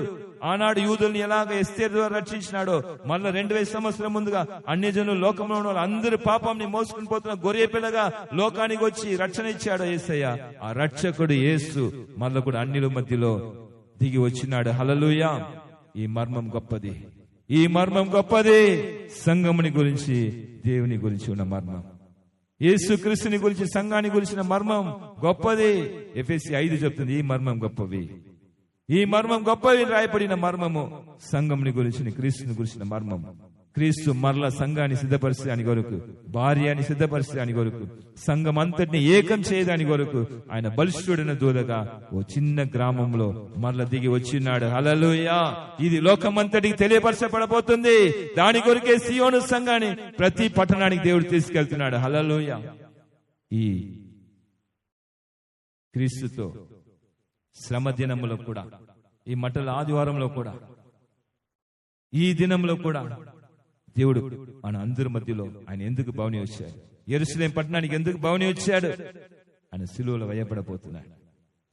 Speaker 1: ఆనాడు యూదుల్ని ఎలాగ ఎస్తేరు ద్వారా రక్షించినాడో, మళ్ళా 2000 సంవత్సరం ముందుగా అన్ని జనులు లోకంలో ఉన్న అందరి పాపంని మోసుకుని పోతున్న గొర్రె పిల్లగా లోకానికి వచ్చి రక్షణ ఇచ్చాడు యేసయ్య. ఆ రక్షకుడు యేసు మళ్ళా కూడా అన్నిల మధ్యలో దిగి వచ్చినాడు. హల్లెలూయా! ఈ మర్మం గొప్పది, ఈ మర్మం గొప్పది. సంఘముని గురించి, దేవుని గురించి ఉన్న మర్మం, యేసుక్రీస్తుని గురించి, సంఘాన్ని గురించిన మర్మం గొప్పది. ఎఫెసీ 5 చెప్తుంది, ఈ మర్మం గొప్పవి, ఈ మర్మం గొప్పవి రాయబడిన మర్మము. సంఘముని గురించిన, క్రీస్తుని గురించిన మర్మం. క్రీస్తు మరల సంఘాన్ని సిద్ధపరిచేదాని కొరకు, భార్యని సిద్ధపరిచేదాని కొరకు, సంఘం అంతటిని ఏకం చేయదాని కొరకు ఆయన బలిష్ఠుడైన దూతగా ఓ చిన్న గ్రామంలో మరల దిగి వచ్చినాడు. హల్లెలూయా! ఇది లోకమంతటికి తెలియపరచబడబోతుంది. దాని కొరకే సియోను సంఘాన్ని ప్రతి పట్టణానికి దేవుడు తీసుకెళ్తున్నాడు. హల్లెలూయా! ఈ క్రీస్తుతో శ్రమ దినములో కూడా, ఈ మట్టల ఆదివారంలో కూడా, ఈ దినంలో కూడా దేవుడు మన అందరి మధ్యలో ఆయన ఎందుకు భవని వచ్చాడు? యెరూషలేము పట్టణానికి ఎందుకు భవని వచ్చాడు? ఆయన సిలువలో వేయబడబోతున్నాడు.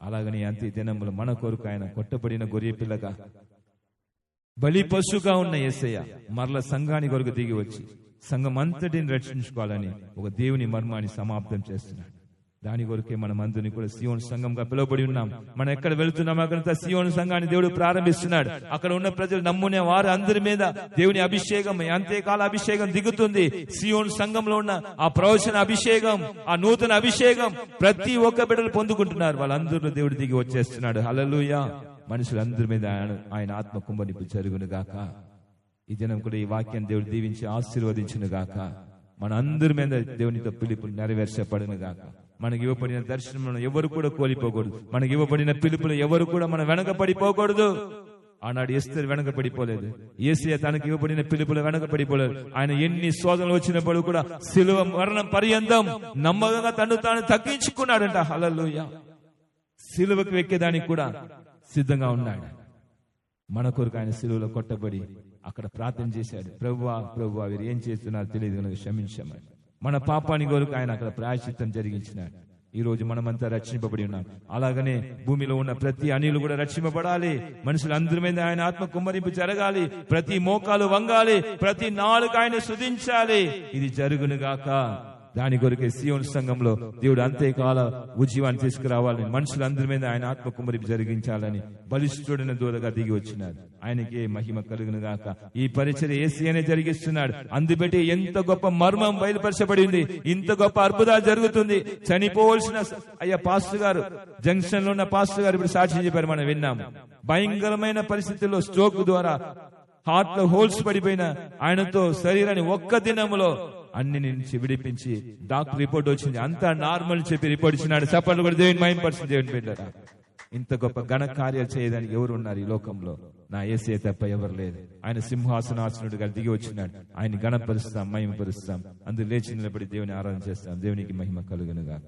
Speaker 1: అలాగని అంత్య దినములో మన కొరకు ఆయన కొట్టబడిన గొర్రె పిల్లగా, బలి పశువుగా ఉన్న యేసయ్య మరల సంఘాని కొరకు దిగి వచ్చి సంఘం అంతటిని రక్షించుకోవాలని ఒక దేవుని మర్మాన్ని సమాప్తం చేస్తున్నాడు. దాని కొరకే మనం అందరినీ కూడా సియోను సంఘంగా పిలువబడి ఉన్నాం. మనం ఎక్కడ వెళుతున్నాం అక్కడంతా సియోను సంఘాన్ని దేవుడు ప్రారంభిస్తున్నాడు. అక్కడ ఉన్న ప్రజలు నమ్మునే వారు అందరి మీద దేవుని అభిషేకం, అంత్యకాల అభిషేకం దిగుతుంది. సియోను సంఘంలో ఉన్న ఆ ప్రవచన అభిషేకం, ఆ నూతన అభిషేకం ప్రతి ఒక్క బిడ్డలు పొందుకుంటున్నారు. వాళ్ళందరూ దేవుడు దిగి వచ్చేస్తున్నాడు. హల్లెలూయా! మనుషులందరి మీద ఆయన ఆత్మ కుంభనింపు జరుగును గాక. ఈ దినం కూడా ఈ వాక్యం దేవుడు దీవించి ఆశీర్వదించును గాక. మన అందరి మీద దేవునితో పిలుపులు నెరవేర్చబడును గాక. మనకి ఇవ్వబడిన దర్శనంలో ఎవరు కూడా కోల్పోకూడదు. మనకి ఇవ్వబడిన పిలుపులు ఎవరు కూడా మనం వెనకపడిపోకూడదు. ఆనాడు ఎస్తేరు వెనకపడిపోలేదు. యేసయ్య తనకి ఇవ్వబడిన పిలుపులు వెనకపడిపోలేదు. ఆయన ఎన్ని శోధనలు వచ్చినప్పుడు కూడా సిలువ మరణం పర్యంతం నమ్మకంగా తను తాను తగ్గించుకున్నాడంట. హల్లెలూయా! సిలువకు ఎక్కేదానికి కూడా సిద్ధంగా ఉన్నాడు. మన కొరకు ఆయన సిలువలో కొట్టబడి అక్కడ ప్రార్థన చేశాడు. ప్రభువా, ప్రభువా, వీరు ఏం చేస్తున్నారో తెలియదు కనుక క్షమించమని. మన పాపాని కొరకు ఆయన అక్కడ ప్రాయశ్చిత్తం జరిగించినాడు. ఈ రోజు మనమంతా రక్షింపబడి ఉన్నాం. అలాగనే భూమిలో ఉన్న ప్రతి అనిలు కూడా రక్షింపబడాలి. మనుషులందరి మీద ఆయన ఆత్మ కుమ్మరింపు జరగాలి. ప్రతి మోకాలు వంగాలి, ప్రతి నాలుక ఆయన స్తుతించాలి. ఇది జరుగును గాక. దాని కొరకే సియోను సంఘంలో దేవుడు అంత్యకాల ఉజ్జీవాన్ని తీసుకురావాలని, మనుషులందరి మీద ఆయన ఆత్మ కుమ్మరింపు జరిగించాలని బలిష్ఠుడైన దూతగా దిగి వచ్చినాడు. ఆయనకే మహిమ కలుగును గాక. ఈ పరిచర్య యేసయ్యనే జరిగిస్తున్నాడు. అందుబట్టి ఎంత గొప్ప మర్మం బయలుపరచబడింది, ఇంత గొప్ప అద్భుతాలు జరుగుతుంది. చనిపోవలసిన అయ్యా పాస్టర్ గారు, జంక్షన్ లో ఉన్న పాస్టర్ గారు ఇప్పుడు సాక్ష్యం చెప్పారు, మనం విన్నాం. భయంకరమైన పరిస్థితుల్లో స్ట్రోక్ ద్వారా హార్ట్ లో హోల్స్ పడిపోయిన ఆయనతో శరీరాన్ని ఒక్క దినములో అన్ని నుంచి విడిపించి డాక్టర్ రిపోర్ట్ వచ్చింది, అంతా నార్మల్ చెప్పి రిపోర్ట్ ఇచ్చినాడు. చప్పట్లు కూడా దేవుని మహిమపరచండి. దేవుని బిడ్డలారా, ఇంత గొప్ప ఘన కార్యాలు చేయడానికి ఎవరు ఉన్నారు ఈ లోకంలో? నా యేసయ్య తప్ప ఎవరు లేదు. ఆయన సింహాసనాసనుడిగా దిగి వచ్చినాడు. ఆయన గణపరుస్తాం, మహిమపరుస్తాం. అందుకు లేచి నిలబడి దేవుని ఆరాధన చేస్తాం. దేవునికి మహిమ కలుగును గాక.